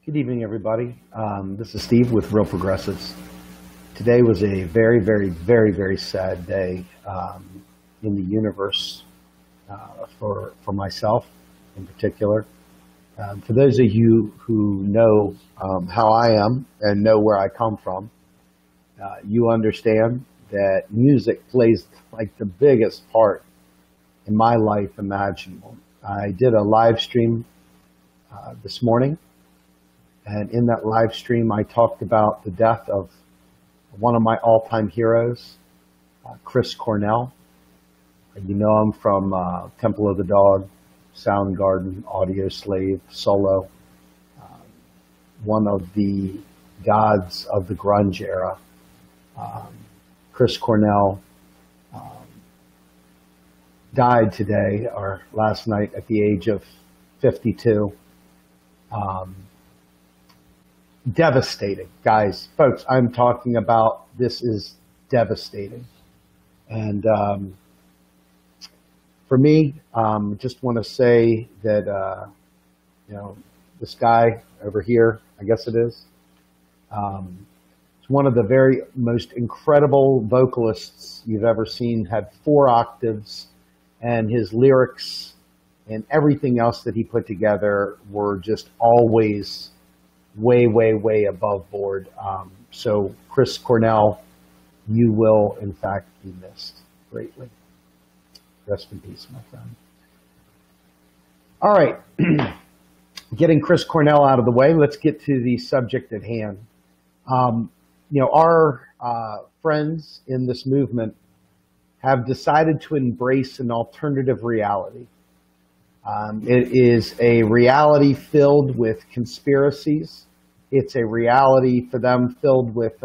Good evening, everybody. This is Steve with Real Progressives. Today was a very, very, very, very sad day in the universe for myself in particular. For those of you who know how I am and know where I come from, you understand that music plays like the biggest part in my life imaginable. I did a live stream this morning. And in that live stream, I talked about the death of one of my all-time heroes, Chris Cornell. You know him from Temple of the Dog, Soundgarden, Audioslave, Solo, one of the gods of the grunge era. Chris Cornell died today, or last night, at the age of 52. Devastating, guys, folks. I'm talking about this is devastating, and for me, just want to say that this guy over here, I guess it is, one of the very most incredible vocalists you've ever seen. Had 4 octaves, and his lyrics and everything else that he put together were just always way, way, way above board. So Chris Cornell, you will in fact be missed greatly. Rest in peace, my friend. All right, getting Chris Cornell out of the way, let's get to the subject at hand. Our friends in this movement have decided to embrace an alternative reality. It is a reality filled with conspiracies. It's a reality for them filled with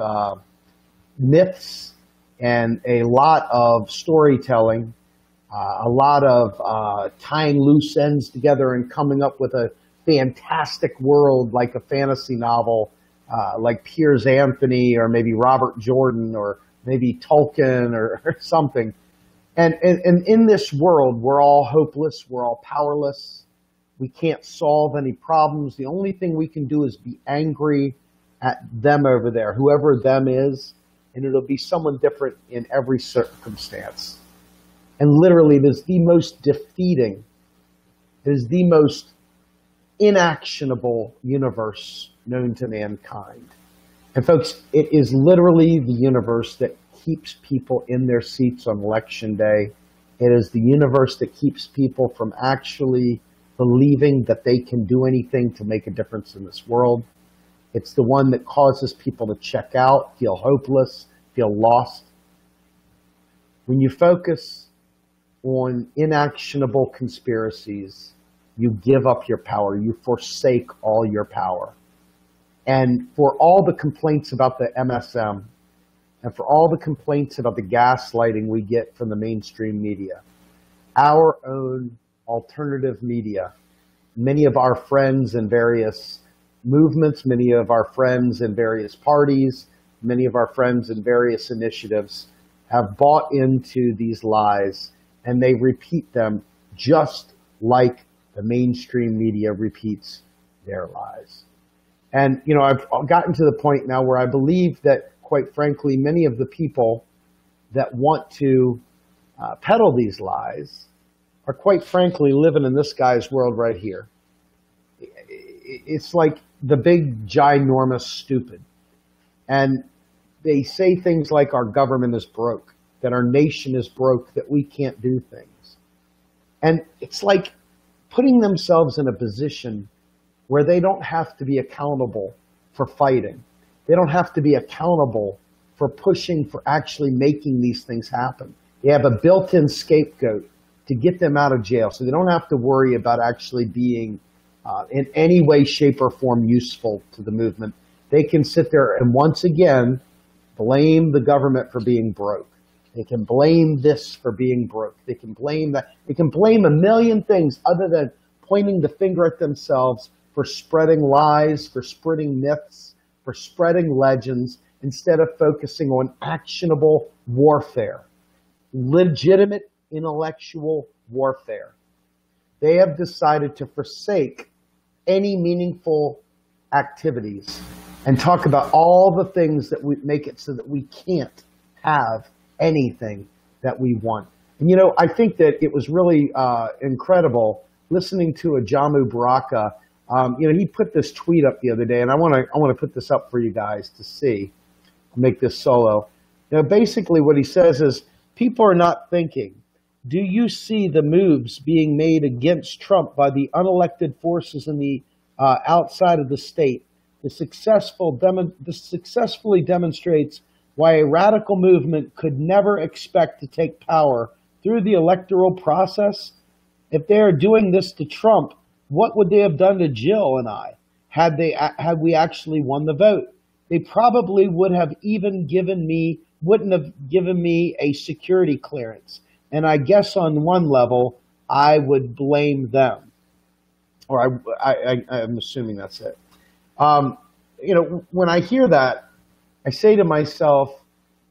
myths and a lot of storytelling, a lot of tying loose ends together and coming up with a fantastic world like a fantasy novel, like Piers Anthony or maybe Robert Jordan or maybe Tolkien or something. And in this world, we're all hopeless. We're all powerless. We can't solve any problems. The only thing we can do is be angry at them over there, whoever them is, and it'll be someone different in every circumstance. And literally, it is the most defeating, it is the most inactionable universe known to mankind. And folks, it is literally the universe that keeps people in their seats on election day. It is the universe that keeps people from actually believing that they can do anything to make a difference in this world. It's the one that causes people to check out, feel hopeless, feel lost. When you focus on inactionable conspiracies, you give up your power. You forsake all your power. And for all the complaints about the MSM, and for all the complaints about the gaslighting we get from the mainstream media, our own alternative media, many of our friends in various movements, many of our friends in various parties, many of our friends in various initiatives have bought into these lies, and they repeat them just like the mainstream media repeats their lies. And, I've gotten to the point now where I believe that, quite frankly, many of the people that want to peddle these lies are, quite frankly, living in this guy's world right here. It's like the big, ginormous stupid. And they say things like our government is broke, that our nation is broke, that we can't do things. And it's like putting themselves in a position where they don't have to be accountable for fighting. They don't have to be accountable for pushing, for actually making these things happen. They have a built-in scapegoat to get them out of jail, so they don't have to worry about actually being in any way, shape, or form useful to the movement. They can sit there and once again blame the government for being broke. They can blame this for being broke. They can blame that. They can blame a million things other than pointing the finger at themselves for spreading lies, for spreading myths, for spreading legends, instead of focusing on actionable warfare, legitimate intellectual warfare. They have decided to forsake any meaningful activities and talk about all the things that would make it so that we can't have anything that we want. And I think that it was really incredible listening to a Jamu Baraka. He put this tweet up the other day, and I want to put this up for you guys to see. I'll make this solo. Basically what he says is, people are not thinking. Do you see the moves being made against Trump by the unelected forces in the outside of the state? This successfully demonstrates why a radical movement could never expect to take power through the electoral process. If they are doing this to Trump, what would they have done to Jill and I had we actually won the vote? They probably wouldn't have given me a security clearance. And I guess on one level, I would blame them. Or I'm assuming that's it. When I hear that, I say to myself,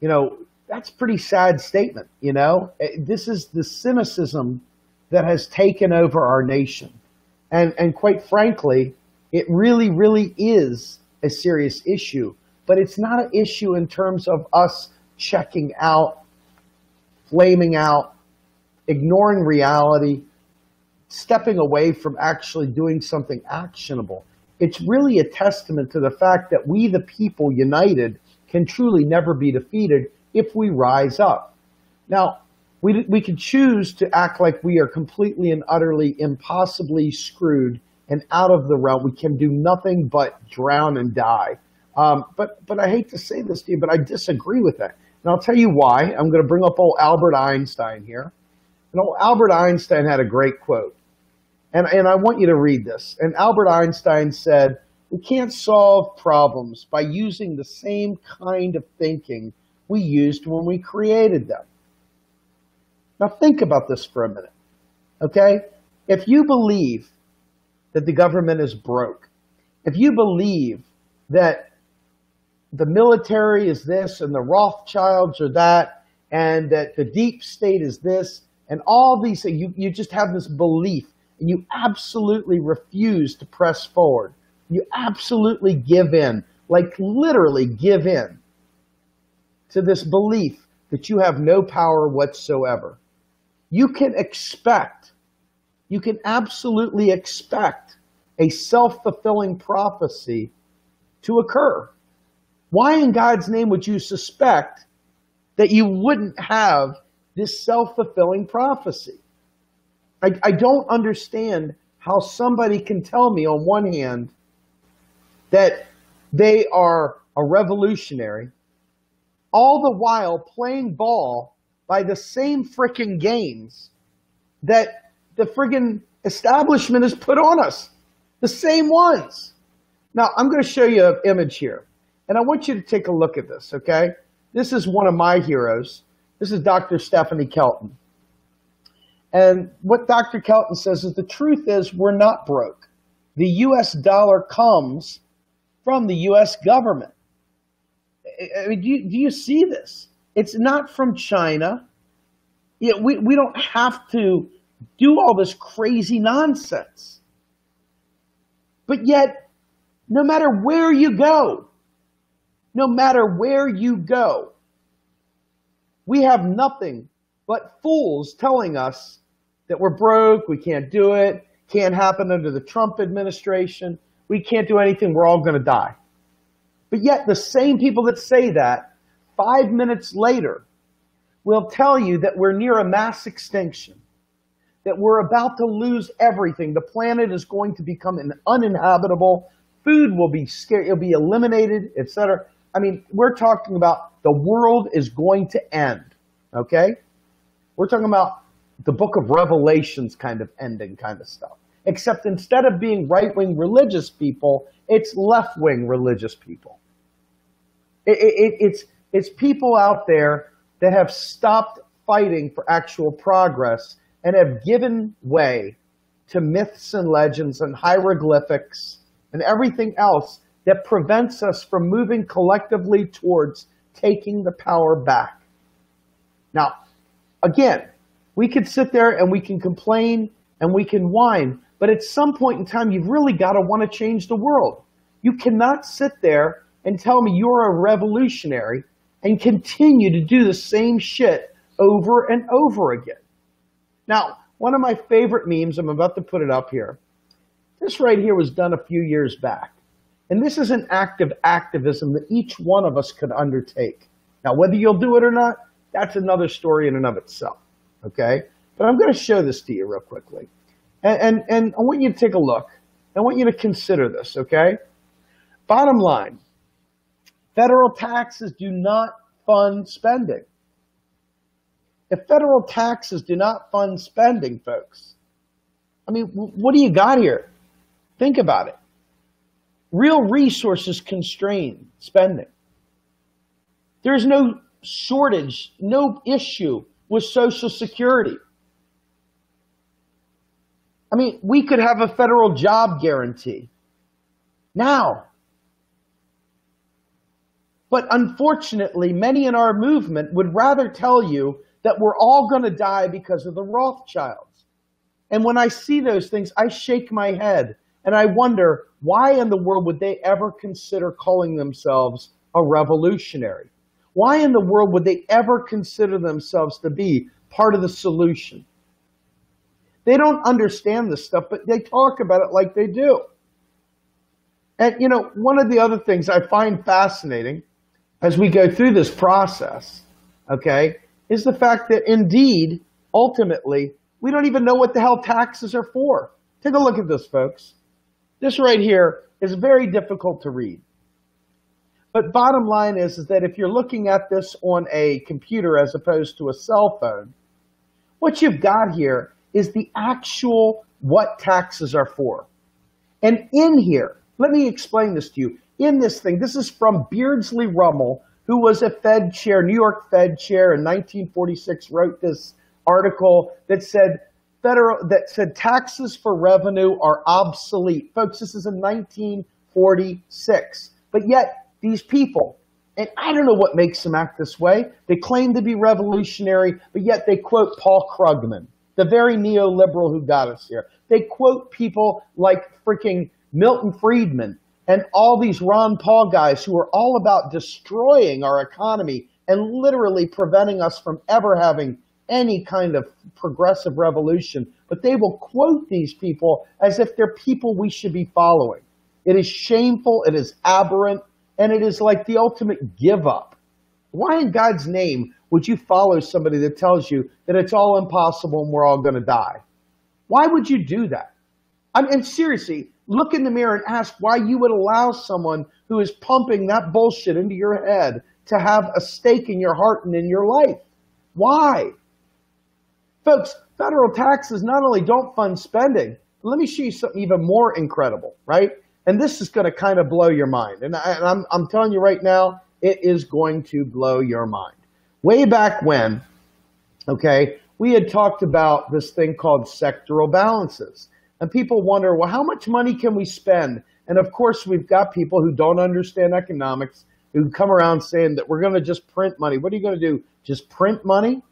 that's a pretty sad statement. This is the cynicism that has taken over our nation. And quite frankly, it really, really is a serious issue. But it's not an issue in terms of us checking out, flaming out, ignoring reality, stepping away from actually doing something actionable. It's really a testament to the fact that we, the people united, can truly never be defeated if we rise up. Now, we can choose to act like we are completely and utterly impossibly screwed and out of the realm. We can do nothing but drown and die. But I hate to say this to you, but I disagree with that. And I'll tell you why. I'm going to bring up old Albert Einstein here. And old Albert Einstein had a great quote. And I want you to read this. And Albert Einstein said, "We can't solve problems by using the same kind of thinking we used when we created them." Now think about this for a minute, okay? If you believe that the government is broke, if you believe that the military is this and the Rothschilds are that, and that the deep state is this, and all these things, you just have this belief, and you absolutely refuse to press forward. You absolutely give in, like literally give in to this belief that you have no power whatsoever. You can absolutely expect a self-fulfilling prophecy to occur. Why in God's name would you suspect that you wouldn't have this self-fulfilling prophecy? I don't understand how somebody can tell me on one hand that they are a revolutionary, all the while playing ball by the same frickin' games that the friggin' establishment has put on us. The same ones. Now, I'm going to show you an image here. And I want you to take a look at this, okay? This is one of my heroes. This is Dr. Stephanie Kelton. And what Dr. Kelton says is the truth is we're not broke. The U.S. dollar comes from the U.S. government. I mean, do you see this? It's not from China. We don't have to do all this crazy nonsense. But yet, no matter where you go, we have nothing but fools telling us that we're broke, we can't do it, can't happen under the Trump administration, we can't do anything, we're all going to die. But yet the same people that say that, 5 minutes later, will tell you that we're near a mass extinction, that we're about to lose everything. The planet is going to become uninhabitable. Food will be scarce, it'll be eliminated, etc. I mean, we're talking about the world is going to end, okay? We're talking about the book of Revelations kind of ending kind of stuff. Except instead of being right-wing religious people, it's left-wing religious people. It's people out there that have stopped fighting for actual progress and have given way to myths and legends and hieroglyphics and everything else that prevents us from moving collectively towards taking the power back. Now, again, we could sit there and we can complain and we can whine, but at some point in time, you've really got to want to change the world. You cannot sit there and tell me you're a revolutionary and continue to do the same shit over and over again. Now, one of my favorite memes, I'm about to put it up here. This right here was done a few years back. And this is an act of activism that each one of us could undertake. Now, whether you'll do it or not, that's another story in and of itself, okay? But I'm going to show this to you real quickly. And I want you to take a look. I want you to consider this, okay? Bottom line, federal taxes do not fund spending. If federal taxes do not fund spending, folks, I mean, what do you got here? Think about it. Real resources constrain spending. There's no shortage, no issue with Social Security. I mean, we could have a federal job guarantee now. But unfortunately, many in our movement would rather tell you that we're all going to die because of the Rothschilds. And when I see those things, I shake my head and I wonder, why in the world would they ever consider calling themselves a revolutionary? Why in the world would they ever consider themselves to be part of the solution? They don't understand this stuff, but they talk about it like they do. And, you know, one of the other things I find fascinating as we go through this process, okay, is the fact that indeed, ultimately, we don't even know what the hell taxes are for. Take a look at this, folks. This right here is very difficult to read. But bottom line is that if you're looking at this on a computer as opposed to a cell phone, what you've got here is the actual what taxes are for. And in here, let me explain this to you. In this thing, this is from Beardsley Ruml, who was a Fed chair, New York Fed chair in 1946, wrote this article that said taxes for revenue are obsolete. Folks, this is in 1946. But yet, these people, and I don't know what makes them act this way, they claim to be revolutionary, but yet they quote Paul Krugman, the very neoliberal who got us here. They quote people like freaking Milton Friedman and all these Ron Paul guys who are all about destroying our economy and literally preventing us from ever having any kind of progressive revolution. But they will quote these people as if they're people we should be following. It is shameful, it is aberrant, and it is like the ultimate give up. Why in God's name would you follow somebody that tells you that it's all impossible and we're all going to die? Why would you do that? And seriously, look in the mirror and ask why you would allow someone who is pumping that bullshit into your head to have a stake in your heart and in your life. Why? Folks, federal taxes not only don't fund spending, but let me show you something even more incredible, right? And this is going to kind of blow your mind. And I'm telling you right now, it is going to blow your mind. Way back when, okay, we had talked about this thing called sectoral balances. And people wonder, well, how much money can we spend? And of course, we've got people who don't understand economics who come around saying that we're going to just print money. What are you going to do? Just print money?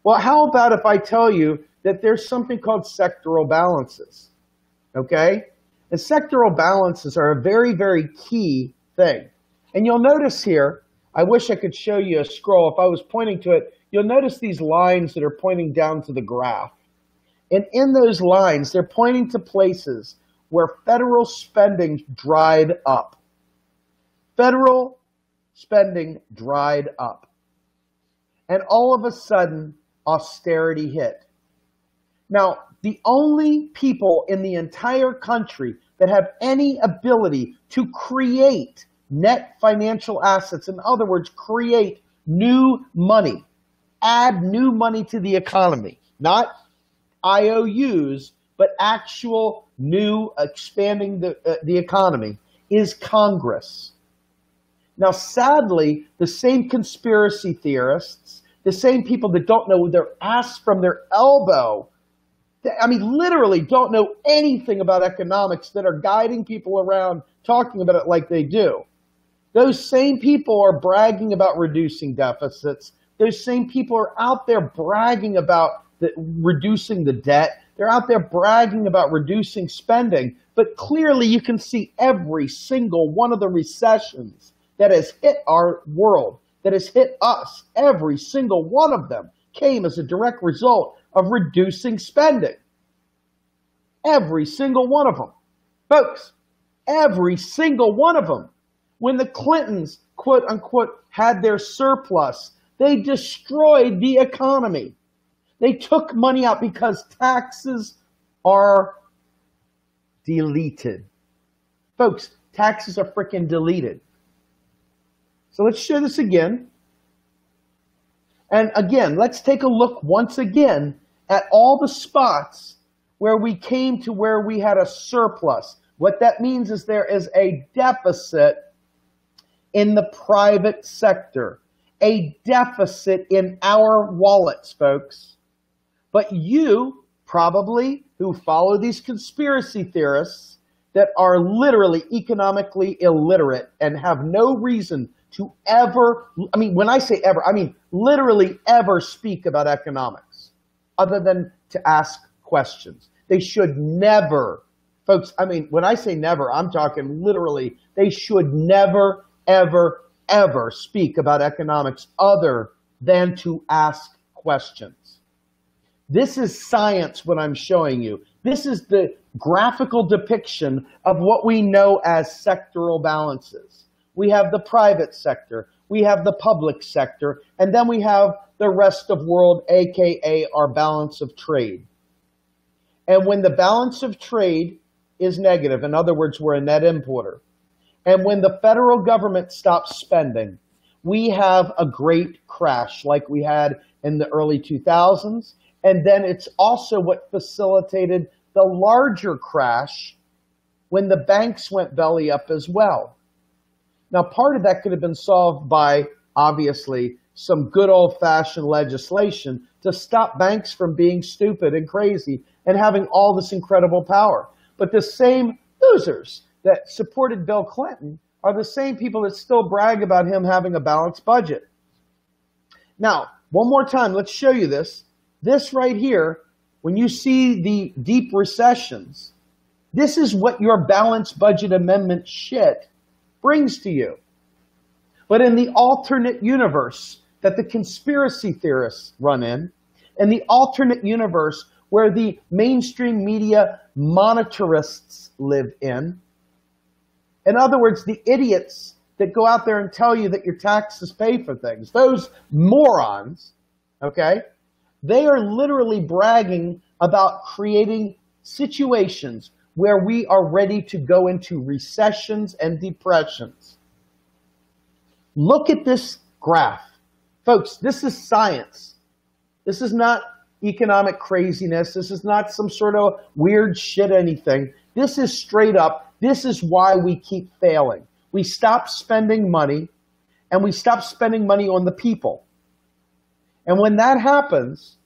Well, how about if I tell you that there's something called sectoral balances, okay? And sectoral balances are a very, very key thing. And you'll notice here, I wish I could show you a scroll. If I was pointing to it, you'll notice these lines that are pointing down to the graph. And in those lines, they're pointing to places where federal spending dried up. Federal spending dried up. And all of a sudden, austerity hit. Now, the only people in the entire country that have any ability to create net financial assets, in other words, create new money, add new money to the economy, not IOUs, but actual new expanding the economy, is Congress. Now, sadly, the same conspiracy theorists, the same people that don't know their ass from their elbow, I mean, literally don't know anything about economics, that are guiding people around talking about it like they do. Those same people are bragging about reducing deficits. Those same people are out there bragging about reducing the debt. They're out there bragging about reducing spending, but clearly you can see every single one of the recessions that has hit our world, that has hit us, every single one of them came as a direct result of reducing spending. Every single one of them. Folks, every single one of them. When the Clintons, quote unquote, had their surplus, they destroyed the economy. They took money out because taxes are deleted. Folks, taxes are freaking deleted. So let's share this again. And again, let's take a look once again at all the spots where we came to where we had a surplus. What that means is there is a deficit in the private sector, a deficit in our wallets, folks. But you probably, who follow these conspiracy theorists that are literally economically illiterate and have no reason to ever, I mean, when I say ever, I mean literally ever speak about economics other than to ask questions. They should never, folks, I mean, when I say never, I'm talking literally, they should never, ever, ever speak about economics other than to ask questions. This is science, what I'm showing you. This is the graphical depiction of what we know as sectoral balances. We have the private sector, we have the public sector, and then we have the rest of world, aka our balance of trade. And when the balance of trade is negative, in other words, we're a net importer, and when the federal government stops spending, we have a great crash like we had in the early 2000s. And then it's also what facilitated the larger crash when the banks went belly up as well. Now, part of that could have been solved by, obviously, some good old-fashioned legislation to stop banks from being stupid and crazy and having all this incredible power. But the same losers that supported Bill Clinton are the same people that still brag about him having a balanced budget. Now, one more time, let's show you this. This right here, when you see the deep recessions, this is what your balanced budget amendment shit brings to you. But in the alternate universe that the conspiracy theorists run in the alternate universe where the mainstream media monetarists live in other words, the idiots that go out there and tell you that your taxes pay for things, those morons, okay? They are literally bragging about creating situations where we are ready to go into recessions and depressions. Look at this graph. Folks, this is science. This is not economic craziness. This is not some sort of weird shit anything. This is straight up. This is why we keep failing. We stop spending money, and we stop spending money on the people. And when that happens,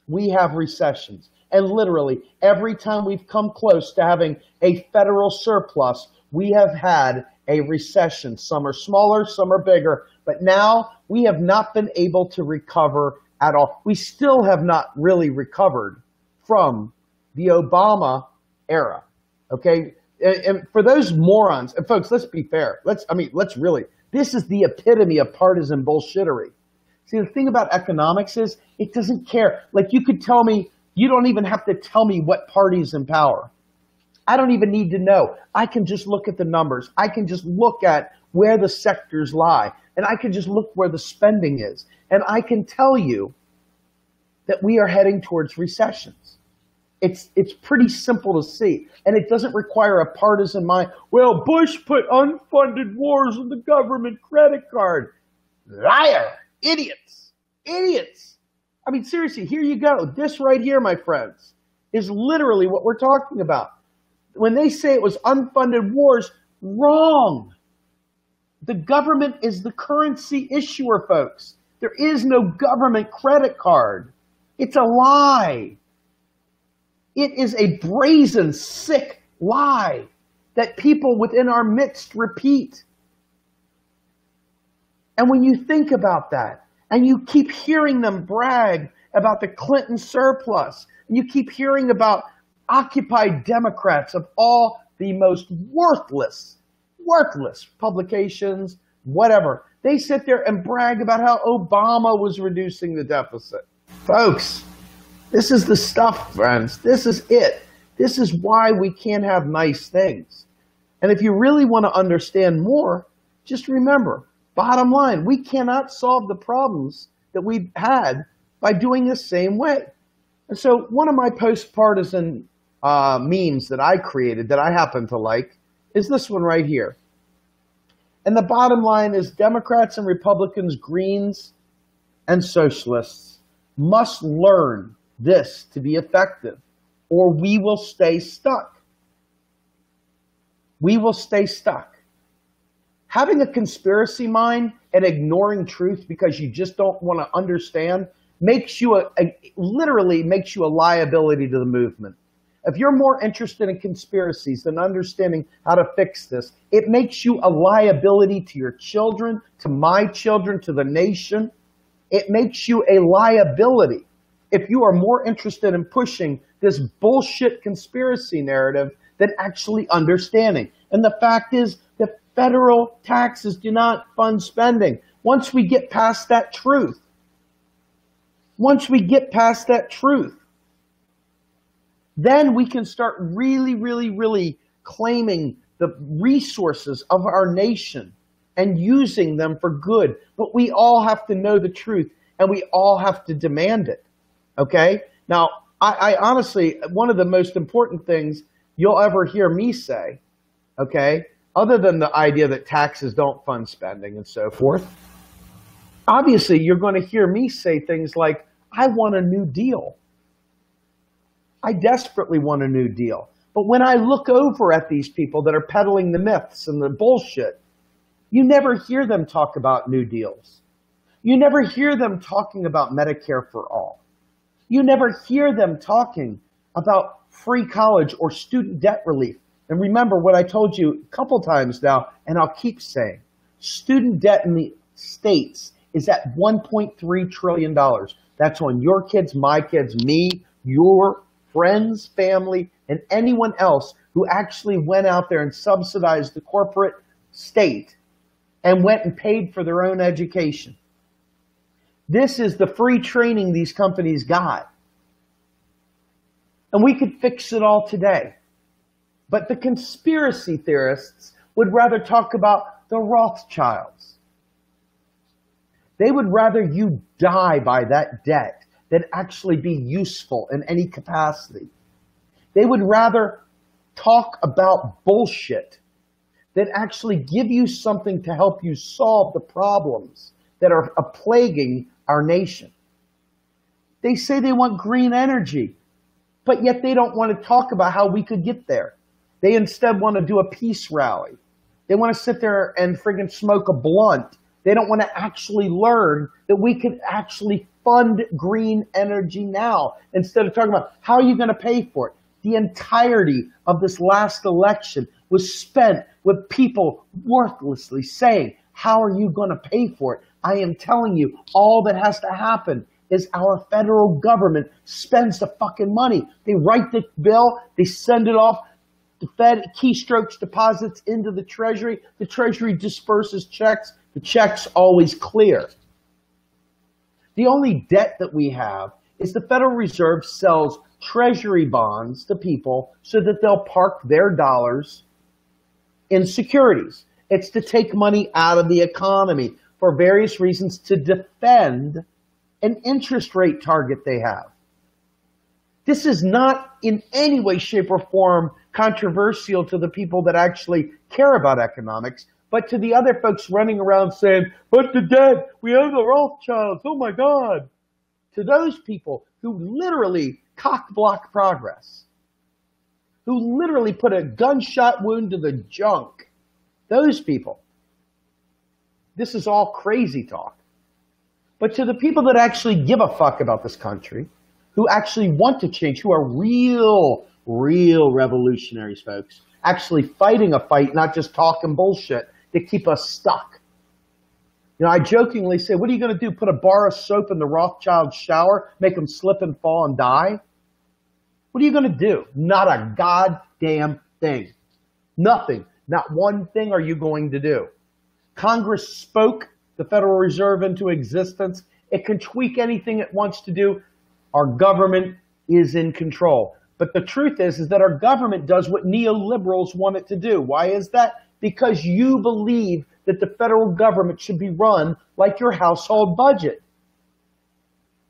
we have recessions. And literally, every time we've come close to having a federal surplus, we have had a recession. Some are smaller, some are bigger. But now we have not been able to recover at all. We still have not really recovered from the Obama era. Okay? And for those morons, and folks, let's be fair. Let's really, this is the epitome of partisan bullshittery. See, the thing about economics is it doesn't care. Like, you could tell me, you don't even have to tell me what party's in power. I don't even need to know. I can just look at the numbers. I can just look at where the sectors lie. And I can just look where the spending is. And I can tell you that we are heading towards recessions. It's pretty simple to see. And it doesn't require a partisan mind. Well, Bush put unfunded wars on the government credit card. Liar. Idiots. Idiots. I mean, seriously, here you go. This right here, my friends, is literally what we're talking about. When they say it was unfunded wars, wrong. The government is the currency issuer, folks. There is no government credit card. It's a lie. It is a brazen, sick lie that people within our midst repeat. And when you think about that, and you keep hearing them brag about the Clinton surplus, And you keep hearing about Occupy Democrats of all the most worthless publications, whatever. They sit there and brag about how Obama was reducing the deficit. Folks, this is the stuff, friends. This is it. This is why we can't have nice things. And if you really want to understand more, just remember, bottom line, we cannot solve the problems that we've had by doing the same way. And so one of my post-partisan memes that I created that I happen to like is this one right here. And the bottom line is Democrats and Republicans, Greens and socialists must learn this to be effective, or we will stay stuck. We will stay stuck. Having a conspiracy mind and ignoring truth because you just don't want to understand makes you literally makes you a liability to the movement. If you're more interested in conspiracies than understanding how to fix this, it makes you a liability to your children, to my children, to the nation. It makes you a liability if you are more interested in pushing this bullshit conspiracy narrative than actually understanding. And the fact is that federal taxes do not fund spending. Once we get past that truth, then we can start really claiming the resources of our nation and using them for good. But we all have to know the truth and we all have to demand it. Okay? Now, I honestly, one of the most important things you'll ever hear me say, okay, other than the idea that taxes don't fund spending and so forth, obviously you're going to hear me say things like, I want a new deal. I desperately want a new deal. But when I look over at these people that are peddling the myths and the bullshit, you never hear them talk about new deals. You never hear them talking about Medicare for all. You never hear them talking about free college or student debt relief. And remember what I told you a couple times now, and I'll keep saying, student debt in the States is at $1.3 trillion. That's on your kids, my kids, me, your friends, family, and anyone else who actually went out there and subsidized the corporate state and went and paid for their own education. This is the free training these companies got. And we could fix it all today. But the conspiracy theorists would rather talk about the Rothschilds. They would rather you die by that debt than actually be useful in any capacity. They would rather talk about bullshit than actually give you something to help you solve the problems that are plaguing our nation. They say they want green energy, but yet they don't want to talk about how we could get there. They instead want to do a peace rally. They want to sit there and friggin' smoke a blunt. They don't want to actually learn that we could actually fund green energy now instead of talking about how are you going to pay for it. The entirety of this last election was spent with people worthlessly saying, how are you going to pay for it? I am telling you, all that has to happen is our federal government spends the fucking money. They write the bill, they send it off, the Fed keystrokes deposits into the Treasury disperses checks, the checks always clear. The only debt that we have is the Federal Reserve sells Treasury bonds to people so that they'll park their dollars in securities. It's to take money out of the economy for various reasons to defend an interest rate target they have. This is not in any way, shape, or form controversial to the people that actually care about economics, but to the other folks running around saying, but the debt, we owe the Rothschilds, oh my God. To those people who literally cock-block progress, who literally put a gunshot wound to the junk, those people, this is all crazy talk. But to the people that actually give a fuck about this country, who actually want to change, who are real revolutionaries, folks, actually fighting a fight, not just talking bullshit to keep us stuck. You know, I jokingly say, what are you going to do? Put a bar of soap in the Rothschild shower, make them slip and fall and die? What are you going to do? Not a goddamn thing. Nothing. Not one thing are you going to do. Congress spoke the Federal Reserve into existence. It can tweak anything it wants to do. Our government is in control. But the truth is that our government does what neoliberals want it to do. Why is that? Because you believe that the federal government should be run like your household budget.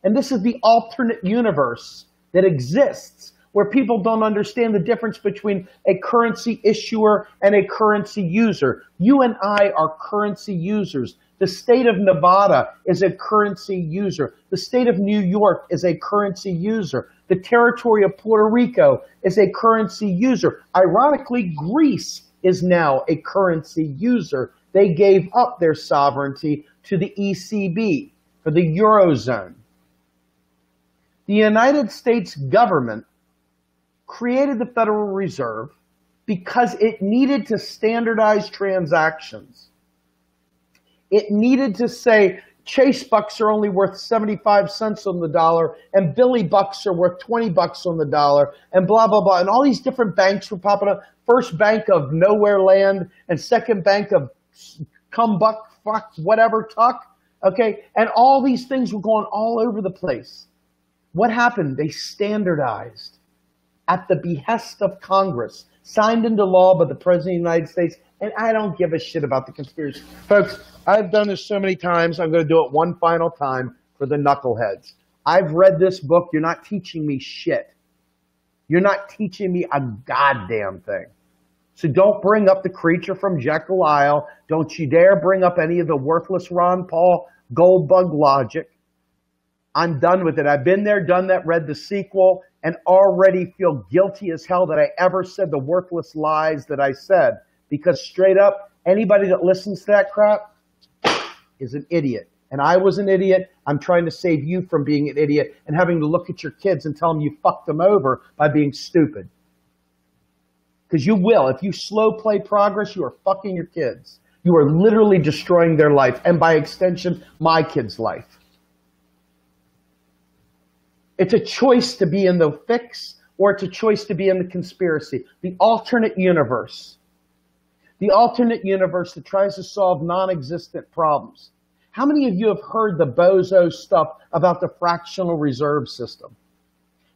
And this is the alternate universe that exists where people don't understand the difference between a currency issuer and a currency user. You and I are currency users. The state of Nevada is a currency user. The state of New York is a currency user. The territory of Puerto Rico is a currency user. Ironically, Greece is now a currency user. They gave up their sovereignty to the ECB, for the Eurozone. The United States government created the Federal Reserve because it needed to standardize transactions. It needed to say Chase bucks are only worth 75 cents on the dollar and Billy bucks are worth 20 bucks on the dollar and blah, blah, blah. And all these different banks were popping up. First bank of nowhere land and second bank of come buck, fuck, whatever, tuck. Okay. And all these things were going all over the place. What happened? They standardized at the behest of Congress, signed into law by the President of the United States. And I don't give a shit about the conspiracy. Folks, I've done this so many times. I'm going to do it one final time for the knuckleheads. I've read this book. You're not teaching me shit. You're not teaching me a goddamn thing. So don't bring up the creature from Jekyll Isle. Don't you dare bring up any of the worthless Ron Paul Goldbug logic. I'm done with it. I've been there, done that, read the sequel, and already feel guilty as hell that I ever said the worthless lies that I said. Because straight up, anybody that listens to that crap is an idiot. And I was an idiot. I'm trying to save you from being an idiot and having to look at your kids and tell them you fucked them over by being stupid. Because you will. If you slow play progress, you are fucking your kids. You are literally destroying their life. And by extension, my kid's life. It's a choice to be in the fix or it's a choice to be in the conspiracy. The alternate universe. The alternate universe that tries to solve non-existent problems. How many of you have heard the bozo stuff about the fractional reserve system?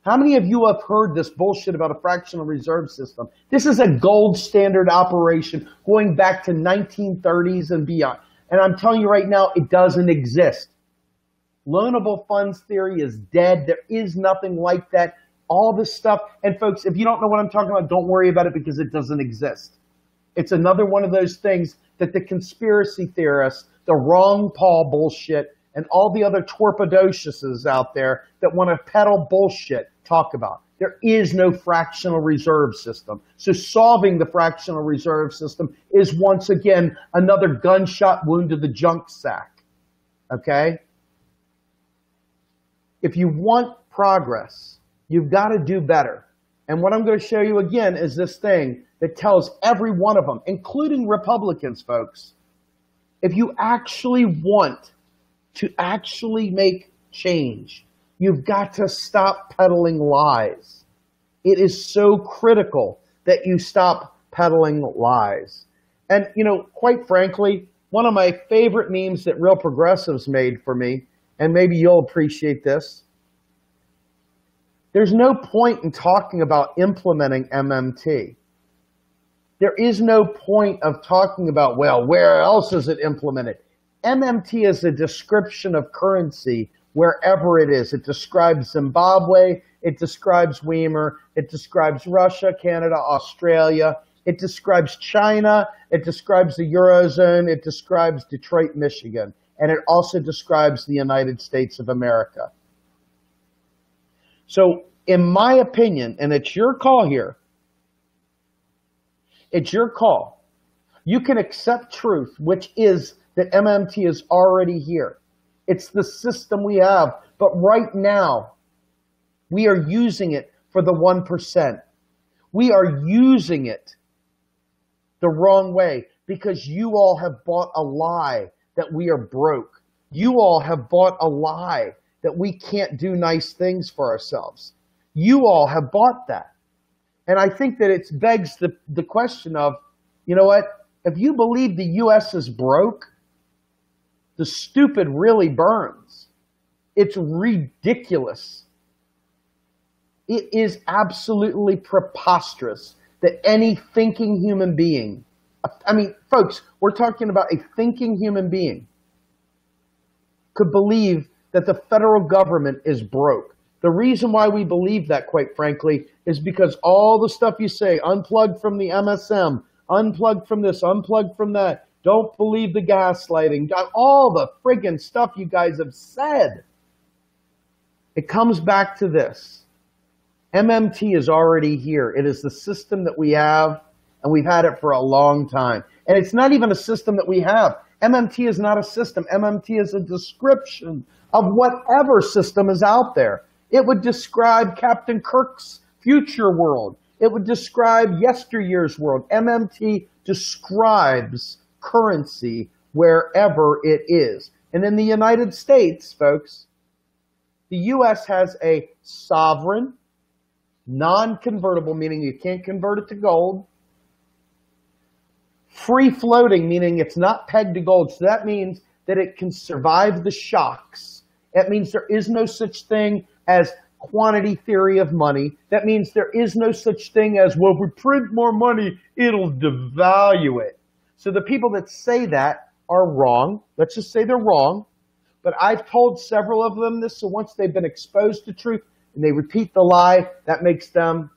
How many of you have heard this bullshit about a fractional reserve system? This is a gold standard operation going back to 1930s and beyond. And I'm telling you right now, it doesn't exist. Loanable funds theory is dead. There is nothing like that. All this stuff. And folks, if you don't know what I'm talking about, don't worry about it because it doesn't exist. It's another one of those things that the conspiracy theorists, the wrong Paul bullshit, and all the other torpedociouses out there that want to peddle bullshit talk about. There is no fractional reserve system. So solving the fractional reserve system is once again another gunshot wound to the junk sack. Okay? If you want progress, you've got to do better. And what I'm going to show you again is this thing that tells every one of them, including Republicans, folks, if you actually want to actually make change, you've got to stop peddling lies. It is so critical that you stop peddling lies. And, you know, quite frankly, one of my favorite memes that Real Progressives made for me, and maybe you'll appreciate this, there's no point in talking about implementing MMT. There is no point of talking about, well, where else is it implemented? MMT is a description of currency wherever it is. It describes Zimbabwe, it describes Weimar, it describes Russia, Canada, Australia, it describes China, it describes the Eurozone, it describes Detroit, Michigan, and it also describes the United States of America. So, in my opinion, and it's your call here, it's your call. You can accept truth, which is that MMT is already here. It's the system we have, but right now, we are using it for the 1%. We are using it the wrong way because you all have bought a lie that we are broke. You all have bought a lie that we can't do nice things for ourselves. You all have bought that. And I think that it begs the question of, you know what? If you believe the U.S. is broke, the stupid really burns. It's ridiculous. It is absolutely preposterous that any thinking human being, I mean, folks, we're talking about a thinking human being, could believe that the federal government is broke. The reason why we believe that, quite frankly, is because all the stuff you say, unplugged from the MSM, unplugged from this, unplugged from that, don't believe the gaslighting, all the friggin' stuff you guys have said. It comes back to this. MMT is already here. It is the system that we have, and we've had it for a long time. And it's not even a system that we have. MMT is not a system. MMT is a description of whatever system is out there. It would describe Captain Kirk's future world. It would describe yesteryear's world. MMT describes currency wherever it is. And in the United States, folks, the U.S. has a sovereign, non-convertible, meaning you can't convert it to gold, free floating, meaning it's not pegged to gold. So that means that it can survive the shocks. That means there is no such thing as quantity theory of money. That means there is no such thing as, well, if we print more money, it'll devalue it. So the people that say that are wrong. Let's just say they're wrong. But I've told several of them this, so once they've been exposed to truth and they repeat the lie, that makes them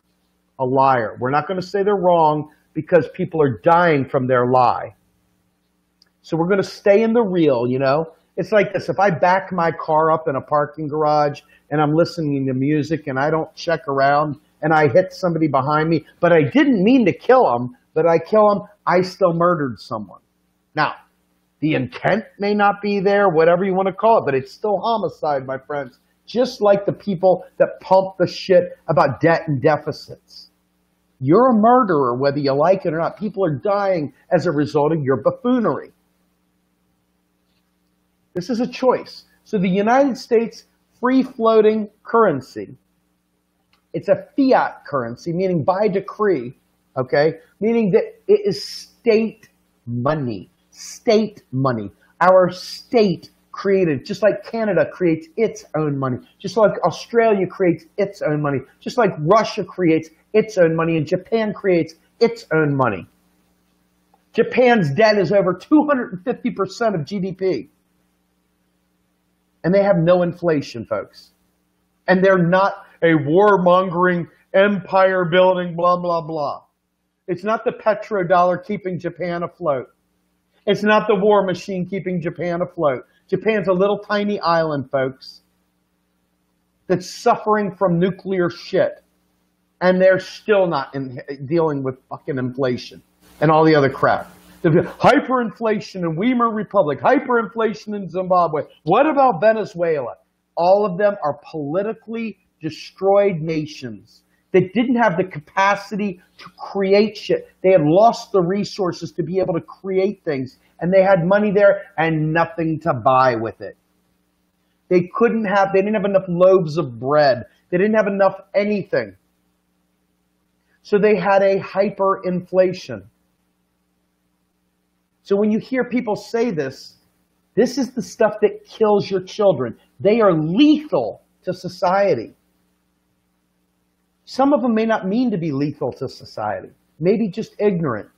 a liar. We're not going to say they're wrong because people are dying from their lie. So we're going to stay in the real, you know? It's like this. If I back my car up in a parking garage and I'm listening to music and I don't check around and I hit somebody behind me, but I didn't mean to kill them, but I kill them, I still murdered someone. Now, the intent may not be there, whatever you want to call it, but it's still homicide, my friends. Just like the people that pump the shit about debt and deficits. You're a murderer, whether you like it or not. People are dying as a result of your buffoonery. This is a choice. So the United States free-floating currency, it's a fiat currency, meaning by decree, okay? Meaning that it is state money. State money. Our state created, just like Canada creates its own money, just like Australia creates its own money, just like Russia creates its own money, and Japan creates its own money. Japan's debt is over 250% of GDP. And they have no inflation, folks. And they're not a warmongering, empire-building, blah, blah, blah. It's not the petrodollar keeping Japan afloat. It's not the war machine keeping Japan afloat. Japan's a little tiny island, folks, that's suffering from nuclear shit. And they're still not dealing with fucking inflation and all the other crap. Hyperinflation in Weimar Republic, hyperinflation in Zimbabwe. What about Venezuela? All of them are politically destroyed nations that didn't have the capacity to create shit. They had lost the resources to be able to create things, and they had money there and nothing to buy with it. They didn't have enough loaves of bread. They didn't have enough anything. So they had a hyperinflation. So when you hear people say this, this is the stuff that kills your children. They are lethal to society. Some of them may not mean to be lethal to society, maybe just ignorant.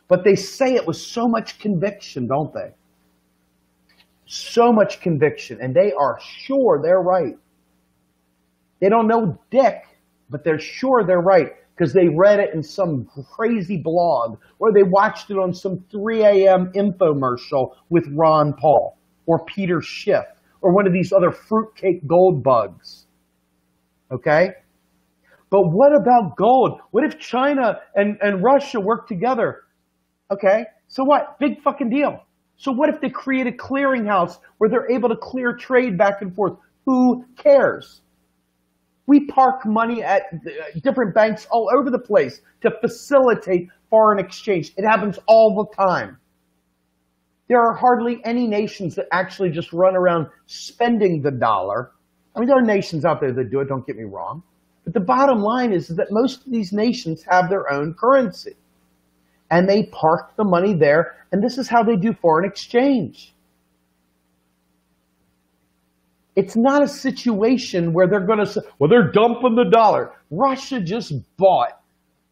But they say it with so much conviction, don't they? So much conviction, and they are sure they're right. They don't know dick, but they're sure they're right because they read it in some crazy blog or they watched it on some 3 a.m. infomercial with Ron Paul or Peter Schiff or one of these other fruitcake gold bugs. Okay? But what about gold? What if China and Russia work together? Okay, so what? Big fucking deal. So what if they create a clearinghouse where they're able to clear trade back and forth? Who cares? We park money at different banks all over the place to facilitate foreign exchange. It happens all the time. There are hardly any nations that actually just run around spending the dollar. I mean, there are nations out there that do it, don't get me wrong. But the bottom line is that most of these nations have their own currency. And they park the money there, and this is how they do foreign exchange. It's not a situation where they're going to say, well, they're dumping the dollar. Russia just bought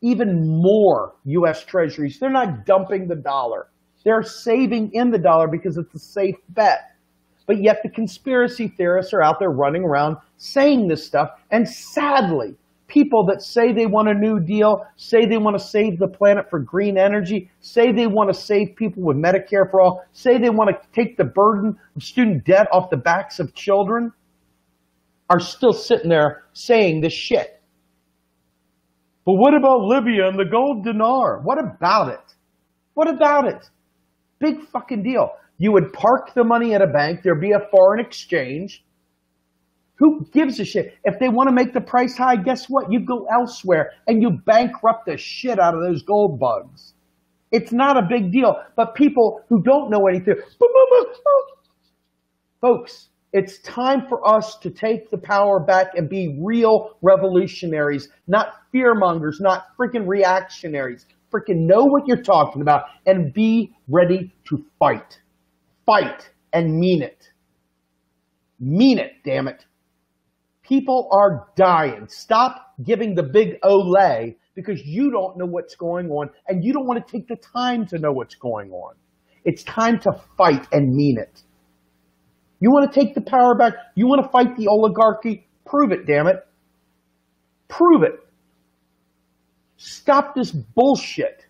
even more U.S. treasuries. They're not dumping the dollar. They're saving in the dollar because it's a safe bet. But yet the conspiracy theorists are out there running around saying this stuff. And sadly, people that say they want a New Deal, say they want to save the planet for green energy, say they want to save people with Medicare for all, say they want to take the burden of student debt off the backs of children, are still sitting there saying this shit. But what about Libya and the gold dinar? What about it? What about it? Big fucking deal. You would park the money at a bank, there'd be a foreign exchange. Who gives a shit? If they want to make the price high, guess what? You go elsewhere and you bankrupt the shit out of those gold bugs. It's not a big deal. But people who don't know anything, folks, it's time for us to take the power back and be real revolutionaries, not fearmongers, not freaking reactionaries. Freaking know what you're talking about and be ready to fight. Fight and mean it. Mean it, damn it. People are dying. Stop giving the big ole because you don't know what's going on and you don't want to take the time to know what's going on. It's time to fight and mean it. You want to take the power back? You want to fight the oligarchy? Prove it, damn it. Prove it. Stop this bullshit.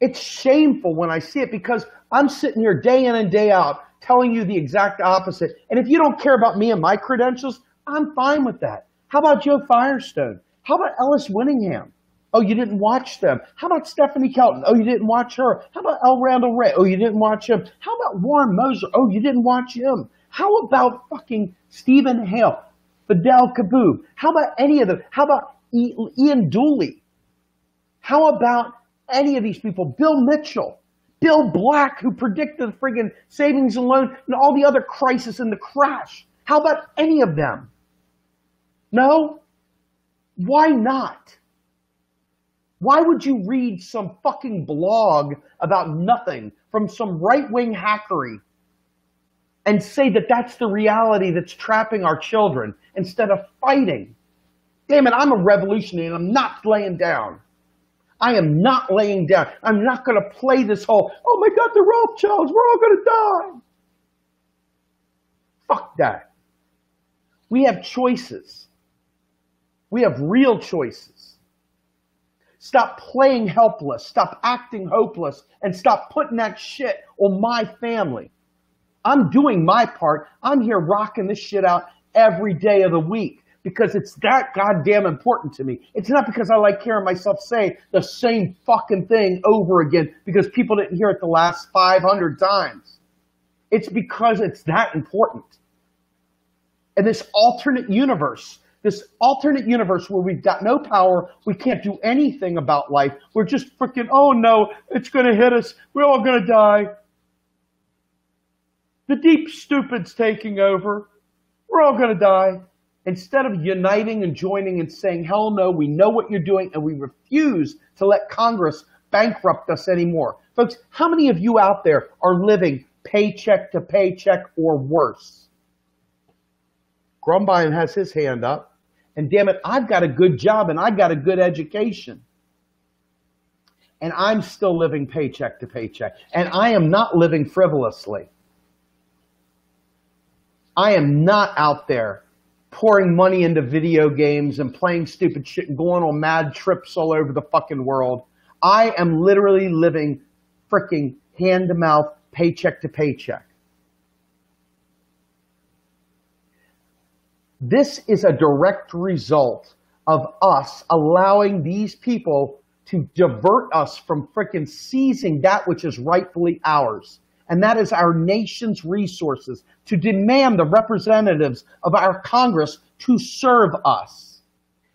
It's shameful when I see it because I'm sitting here day in and day out telling you the exact opposite. And if you don't care about me and my credentials, I'm fine with that. How about Joe Firestone? How about Ellis Winningham? Oh, you didn't watch them. How about Stephanie Kelton? Oh, you didn't watch her. How about L. Randall Wray? Oh, you didn't watch him. How about Warren Moser? Oh, you didn't watch him. How about fucking Stephen Hale, Fidel Kaboom? How about any of them? How about Ian Dooley? How about any of these people? Bill Mitchell, Bill Black, who predicted the friggin' savings and loan and all the other crisis and the crash. How about any of them? No? Why not? Why would you read some fucking blog about nothing from some right-wing hackery and say that that's the reality that's trapping our children instead of fighting? Damn it, I'm a revolutionary and I'm not laying down. I am not laying down. I'm not going to play this whole, oh my God, the Rothschilds, we're all going to die. Fuck that. We have choices. We have real choices. Stop playing helpless. Stop acting hopeless. And stop putting that shit on my family. I'm doing my part. I'm here rocking this shit out every day of the week because it's that goddamn important to me. It's not because I like hearing myself say the same fucking thing over again because people didn't hear it the last 500 times. It's because it's that important. And this alternate universe where we've got no power, we can't do anything about life. We're just freaking, oh no, it's going to hit us. We're all going to die. The deep stupid's taking over. We're all going to die. Instead of uniting and joining and saying, hell no, we know what you're doing and we refuse to let Congress bankrupt us anymore. Folks, how many of you out there are living paycheck to paycheck or worse? Grumbine has his hand up. And damn it, I've got a good job and I've got a good education. And I'm still living paycheck to paycheck. And I am not living frivolously. I am not out there pouring money into video games and playing stupid shit and going on mad trips all over the fucking world. I am literally living freaking hand to mouth, paycheck to paycheck. This is a direct result of us allowing these people to divert us from freaking seizing that which is rightfully ours. And that is our nation's resources, to demand the representatives of our Congress to serve us.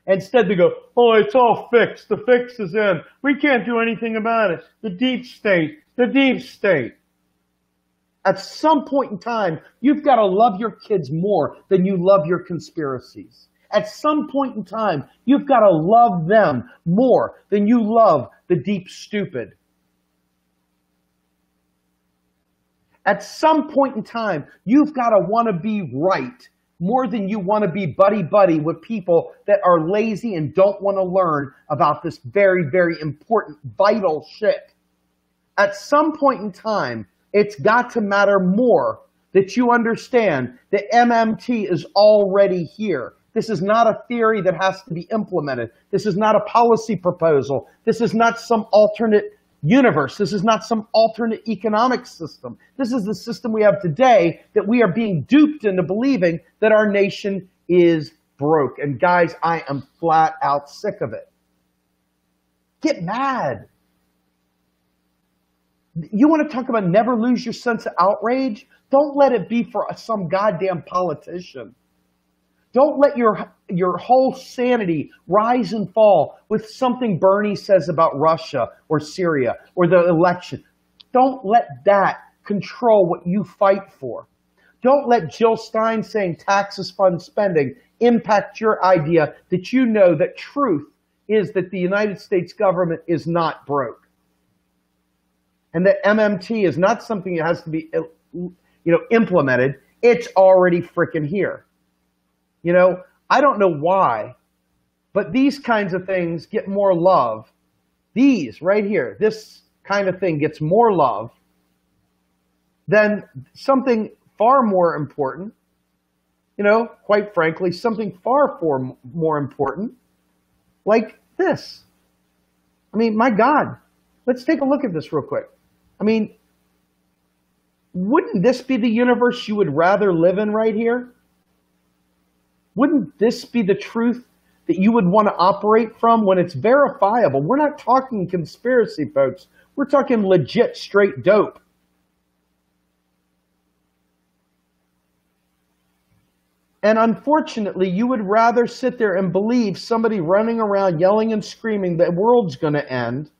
Instead they go, oh, it's all fixed. The fix is in. We can't do anything about it. The deep state, the deep state. At some point in time, you've got to love your kids more than you love your conspiracies. At some point in time, you've got to love them more than you love the deep stupid. At some point in time, you've got to want to be right more than you want to be buddy-buddy with people that are lazy and don't want to learn about this very, very important, vital shit. At some point in time, it's got to matter more that you understand that MMT is already here. This is not a theory that has to be implemented. This is not a policy proposal. This is not some alternate universe. This is not some alternate economic system. This is the system we have today that we are being duped into believing that our nation is broke. And guys, I am flat out sick of it. Get mad. You want to talk about never lose your sense of outrage? Don't let it be for some goddamn politician. Don't let your whole sanity rise and fall with something Bernie says about Russia or Syria or the election. Don't let that control what you fight for. Don't let Jill Stein saying taxes fund spending impact your idea that you know that truth is that the United States government is not broke. And that MMT is not something that has to be implemented. It's already freaking here. I don't know why, but these kinds of things get more love. These right here, this kind of thing gets more love than something far more important, quite frankly, something far more important like this. I mean, my God, let's take a look at this real quick. I mean, wouldn't this be the universe you would rather live in right here? Wouldn't this be the truth that you would want to operate from when it's verifiable? We're not talking conspiracy, folks. We're talking legit, straight dope. And unfortunately, you would rather sit there and believe somebody running around yelling and screaming the world's going to end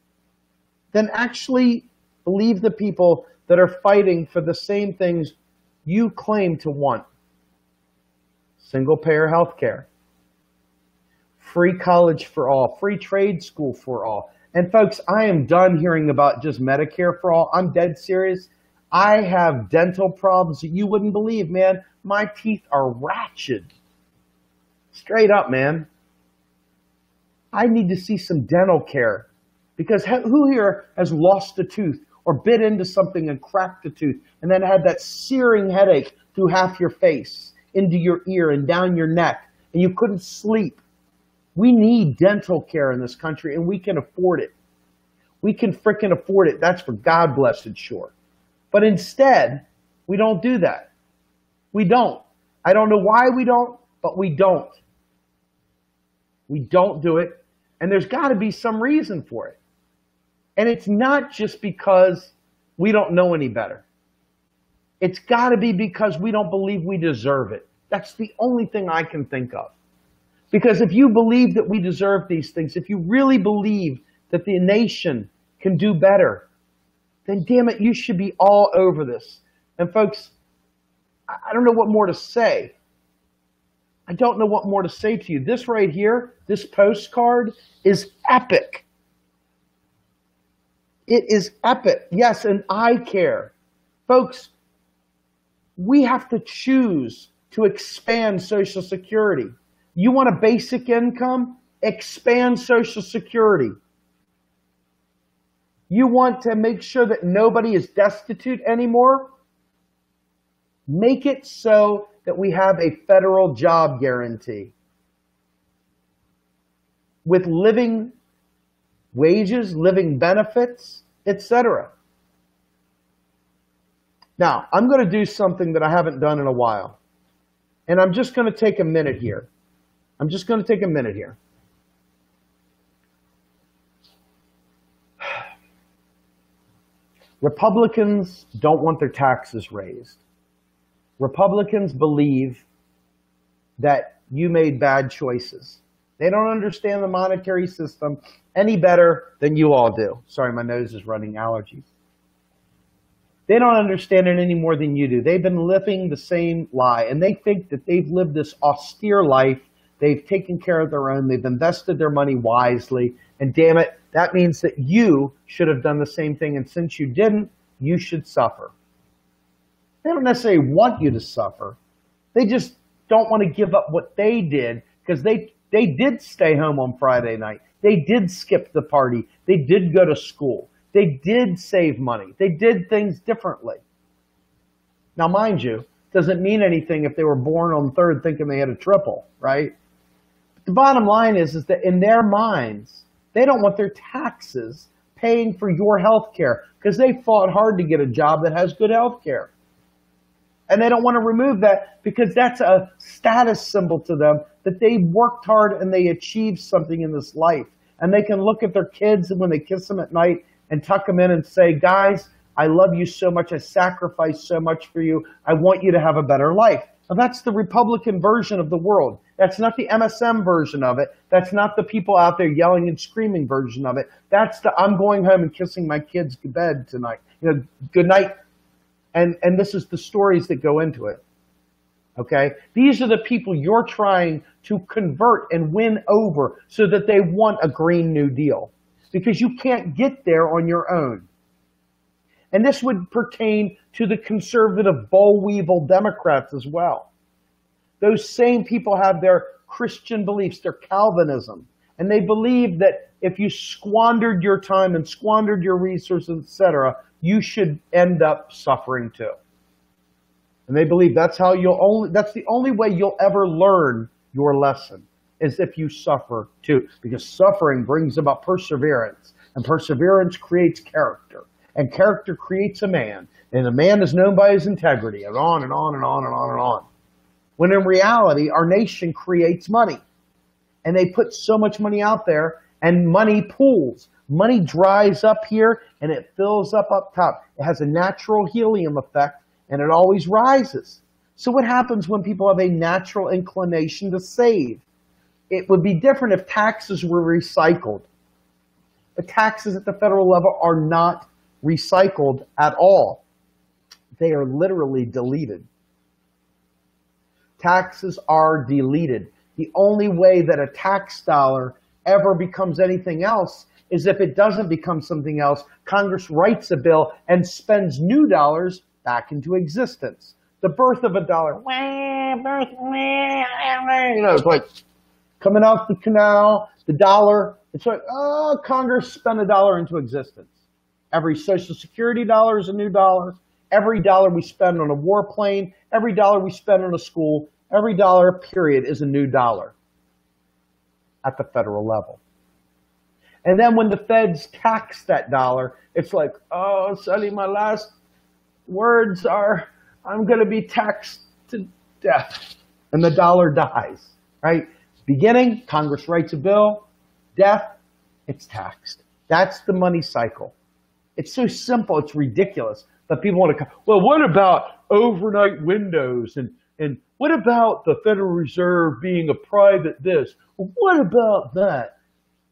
than actually believe the people that are fighting for the same things you claim to want. Single-payer health care, free college for all, free trade school for all. And folks, I am done hearing about just Medicare for all. I'm dead serious. I have dental problems that you wouldn't believe, man. My teeth are ratchet. Straight up, man. I need to see some dental care. Because who here has lost a tooth or bit into something and cracked a tooth and then had that searing headache through half your face, into your ear and down your neck, and you couldn't sleep? We need dental care in this country, and we can afford it. We can frickin' afford it. That's for God blessed sure. But instead, we don't do that. We don't. I don't know why we don't, but we don't. We don't do it, and there's got to be some reason for it. And it's not just because we don't know any better. It's got to be because we don't believe we deserve it. That's the only thing I can think of. Because if you believe that we deserve these things, if you really believe that the nation can do better, then damn it, you should be all over this. And folks, I don't know what more to say. I don't know what more to say to you. This right here, this postcard is epic. It is epic. Yes, and I care. Folks, we have to choose to expand Social Security. You want a basic income? Expand Social Security. You want to make sure that nobody is destitute anymore? Make it so that we have a federal job guarantee with living wages, living benefits, etc. Now, I'm going to do something that I haven't done in a while. And I'm just going to take a minute here. Republicans don't want their taxes raised. Republicans believe that you made bad choices. They don't understand the monetary system any better than you all do. Sorry, my nose is running allergies. They don't understand it any more than you do. They've been living the same lie, and they think that they've lived this austere life They've taken care of their own. They've invested their money wisely. And damn it, that means that you should have done the same thing. And since you didn't, you should suffer. They don't necessarily want you to suffer. They just don't want to give up what they did, because they did stay home on Friday night. They did skip the party. They did go to school. They did save money. They did things differently. Now, mind you, it doesn't mean anything if they were born on third thinking they had a triple, right? But the bottom line is that in their minds, they don't want their taxes paying for your health care, because they fought hard to get a job that has good health care. And they don't want to remove that, because that's a status symbol to them, that they worked hard and they achieved something in this life. And they can look at their kids and when they kiss them at night and tuck them in and say, guys, I love you so much. I sacrificed so much for you. I want you to have a better life. Now, that's the Republican version of the world. That's not the MSM version of it. That's not the people out there yelling and screaming version of it. That's the I'm going home and kissing my kids to bed tonight. Good night. And this is the stories that go into it. Okay? These are the people you're trying to convert and win over so that they want a Green New Deal, because you can't get there on your own. And this would pertain to the conservative boll weevil Democrats as well. Those same people have their Christian beliefs, their Calvinism, and they believe that if you squandered your time and squandered your resources, etc., you should end up suffering too. And they believe that's the only way you'll ever learn your lesson, is if you suffer too, because suffering brings about perseverance, and perseverance creates character, and character creates a man, and a man is known by his integrity, and on and on and on and on and on. When in reality, our nation creates money, and they put so much money out there, and money pools. Money dries up here and it fills up top. It has a natural helium effect and it always rises. So what happens when people have a natural inclination to save? It would be different if taxes were recycled. But taxes at the federal level are not recycled at all. They are literally deleted. Taxes are deleted. The only way that a tax dollar ever becomes anything else is if it doesn't become something else. Congress writes a bill and spends new dollars back into existence. The birth of a dollar, it's like coming off the canal, the dollar. It's like, oh, Congress spent a dollar into existence. Every Social Security dollar is a new dollar. Every dollar we spend on a warplane, every dollar we spend on a school, every dollar, period, is a new dollar at the federal level. And then when the feds tax that dollar, it's like, oh, Sonny, my last words are, I'm going to be taxed to death. And the dollar dies, right? Beginning, Congress writes a bill. Death, it's taxed. That's the money cycle. It's so simple, it's ridiculous. But people want to come, well, what about overnight windows? And what about the Federal Reserve being a private this? Well, what about that?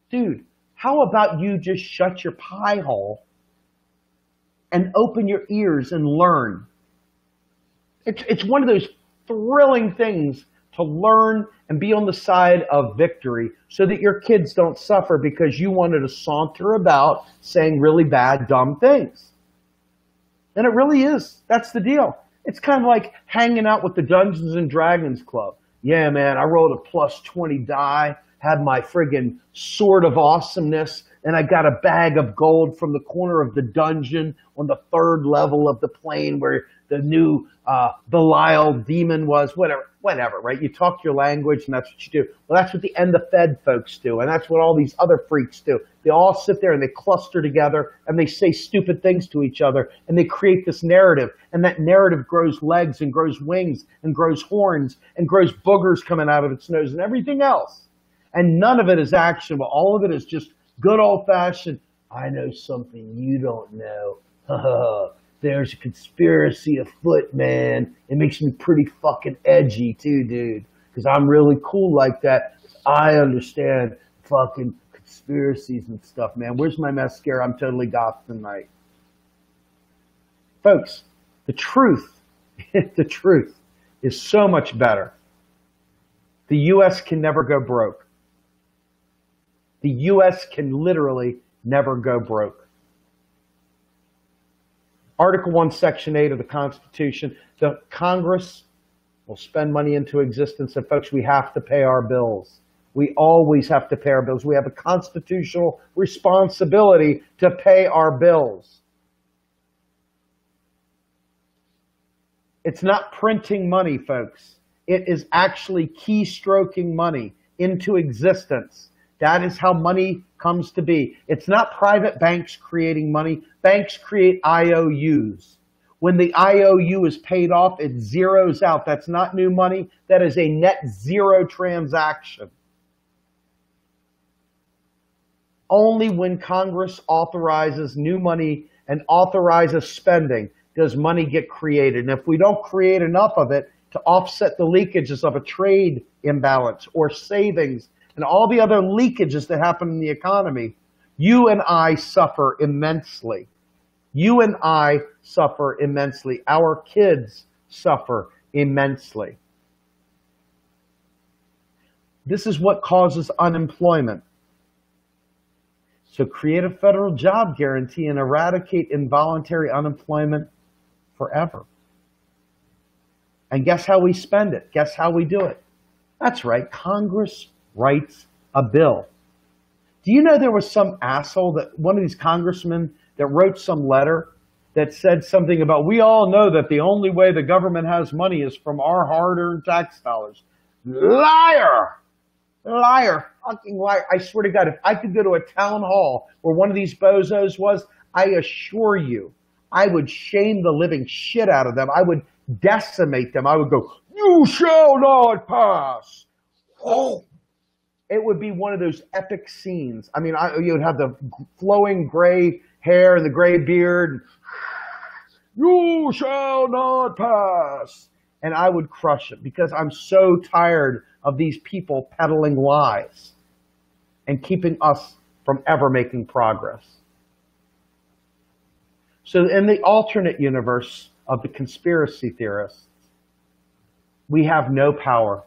Dude, how about you just shut your pie hole and open your ears and learn? It's one of those thrilling things to learn and be on the side of victory so that your kids don't suffer because you wanted to saunter about saying really bad, dumb things. And it really is. That's the deal. It's kind of like hanging out with the Dungeons and Dragons Club. Yeah, man, I rolled a +20 die, had my friggin' sword of awesomeness, and I got a bag of gold from the corner of the dungeon on the 3rd level of the plane where the new Belial demon was, whatever, right? You talk your language and that's what you do. Well, that's what the End the Fed folks do, and that's what all these other freaks do. They all sit there and they cluster together and they say stupid things to each other and they create this narrative, and that narrative grows legs and grows wings and grows horns and grows boogers coming out of its nose and everything else. And none of it is actionable. All of it is just good old-fashioned, I know something you don't know. There's a conspiracy afoot, man. It makes me pretty fucking edgy too, dude. Because I'm really cool like that. I understand fucking conspiracies and stuff, man. Where's my mascara? I'm totally goth tonight. Folks, the truth is so much better. The U.S. can never go broke. The U.S. can literally never go broke. Article 1, Section 8 of the Constitution, the Congress will spend money into existence, and folks, we have to pay our bills. We always have to pay our bills. We have a constitutional responsibility to pay our bills. It's not printing money, folks. It is actually keystroking money into existence. That is how money comes to be. It's not private banks creating money. Banks create IOUs. When the IOU is paid off, it zeroes out. That's not new money. That is a net zero transaction. Only when Congress authorizes new money and authorizes spending does money get created. And if we don't create enough of it to offset the leakages of a trade imbalance or savings and all the other leakages that happen in the economy, you and I suffer immensely. You and I suffer immensely. Our kids suffer immensely. This is what causes unemployment. So create a federal job guarantee and eradicate involuntary unemployment forever. And guess how we spend it? Guess how we do it? That's right, Congress writes a bill. Do you know there was some asshole, that one of these congressmen that wrote some letter that said something about, we all know that the only way the government has money is from our hard-earned tax dollars. Liar! Liar, fucking liar. I swear to God, if I could go to a town hall where one of these bozos was, I assure you, I would shame the living shit out of them. I would decimate them. I would go, you shall not pass. Oh. It would be one of those epic scenes. I mean, you would have the flowing gray hair and the gray beard. You shall not pass. And I would crush it because I'm so tired of these people peddling lies and keeping us from ever making progress. So in the alternate universe of the conspiracy theorists, we have no power.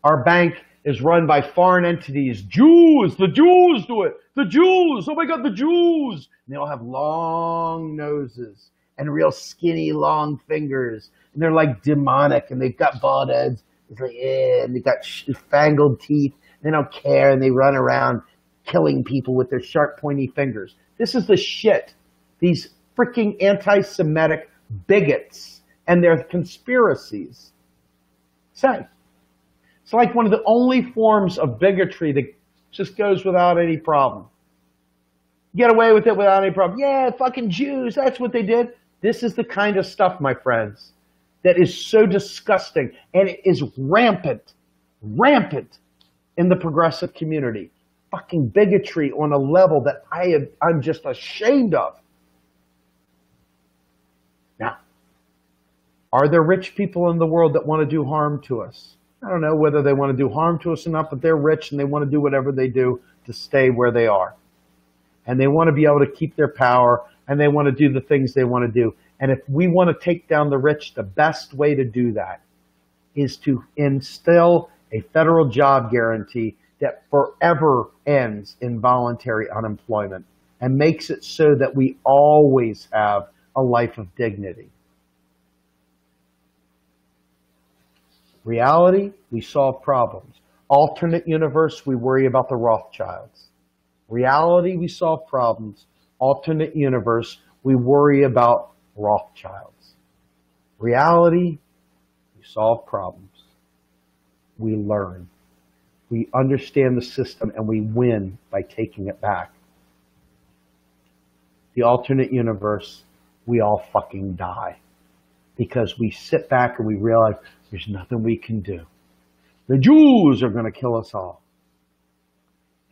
Our bank is run by foreign entities. Jews, the Jews do it. The Jews, oh my God, the Jews. And they all have long noses and real skinny, long fingers. And they're like demonic, and they've got bald heads. It's like, and they've got fangled teeth. They don't care, and they run around killing people with their sharp, pointy fingers. This is the shit these freaking anti-Semitic bigots and their conspiracies say. It's like one of the only forms of bigotry that just goes without any problem. Get away with it without any problem. Yeah, fucking Jews, that's what they did. This is the kind of stuff, my friends, that is so disgusting, and it is rampant in the progressive community. Fucking bigotry on a level that I'm just ashamed of. Now, are there rich people in the world that want to do harm to us? I don't know whether they want to do harm to us or not, but they're rich and they want to do whatever they do to stay where they are. And they want to be able to keep their power, and they want to do the things they want to do. And if we want to take down the rich, the best way to do that is to instill a federal job guarantee that forever ends involuntary unemployment and makes it so that we always have a life of dignity. Reality, we solve problems. Alternate universe, we worry about the Rothschilds. Reality, we solve problems. Alternate universe, we worry about Rothschilds. Reality, we solve problems. We learn. We understand the system, and we win by taking it back. The alternate universe, we all fucking die because we sit back and we realize there's nothing we can do. The Jews are going to kill us all.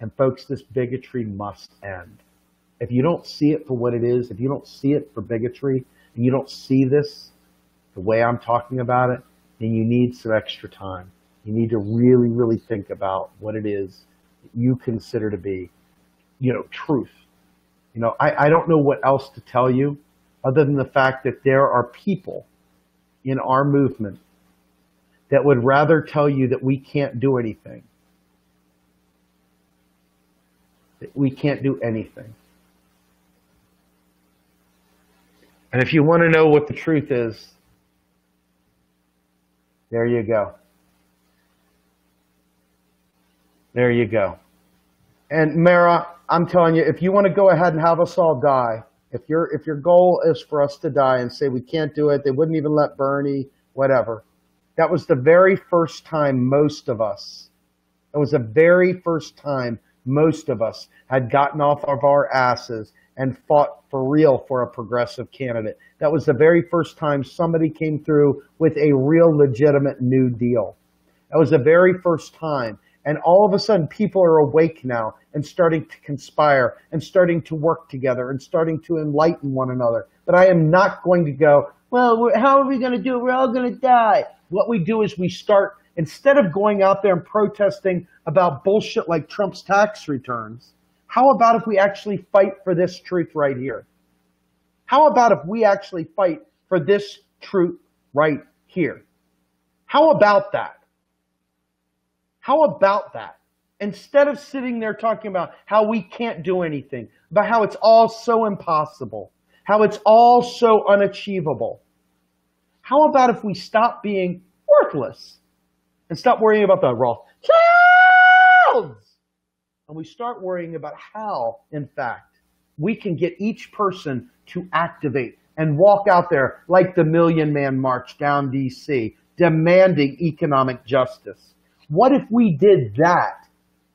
And folks, this bigotry must end. If you don't see it for what it is, if you don't see it for bigotry, and you don't see this the way I'm talking about it, then you need some extra time. You need to really, really think about what it is that you consider to be, truth. I don't know what else to tell you other than the fact that there are people in our movement that would rather tell you that we can't do anything. That we can't do anything. And if you want to know what the truth is, there you go. There you go. And Mara, I'm telling you, if you want to go ahead and have us all die, if your goal is for us to die and say we can't do it, they wouldn't even let Bernie, whatever. That was the very first time most of us, it was the very first time most of us had gotten off of our asses and fought for real for a progressive candidate. That was the very first time somebody came through with a real legitimate New Deal. That was the very first time. And all of a sudden, people are awake now and starting to conspire and starting to work together and starting to enlighten one another. But I am not going to go, well, how are we going to do it? We're all going to die. What we do is we start, instead of going out there and protesting about bullshit like Trump's tax returns, how about if we actually fight for this truth right here? How about if we actually fight for this truth right here? How about that? How about that? Instead of sitting there talking about how we can't do anything, about how it's all so impossible, how it's all so unachievable, how about if we stop being worthless and stop worrying about the Rothschilds and we start worrying about how, in fact, we can get each person to activate and walk out there like the Million Man March down D.C., demanding economic justice? What if we did that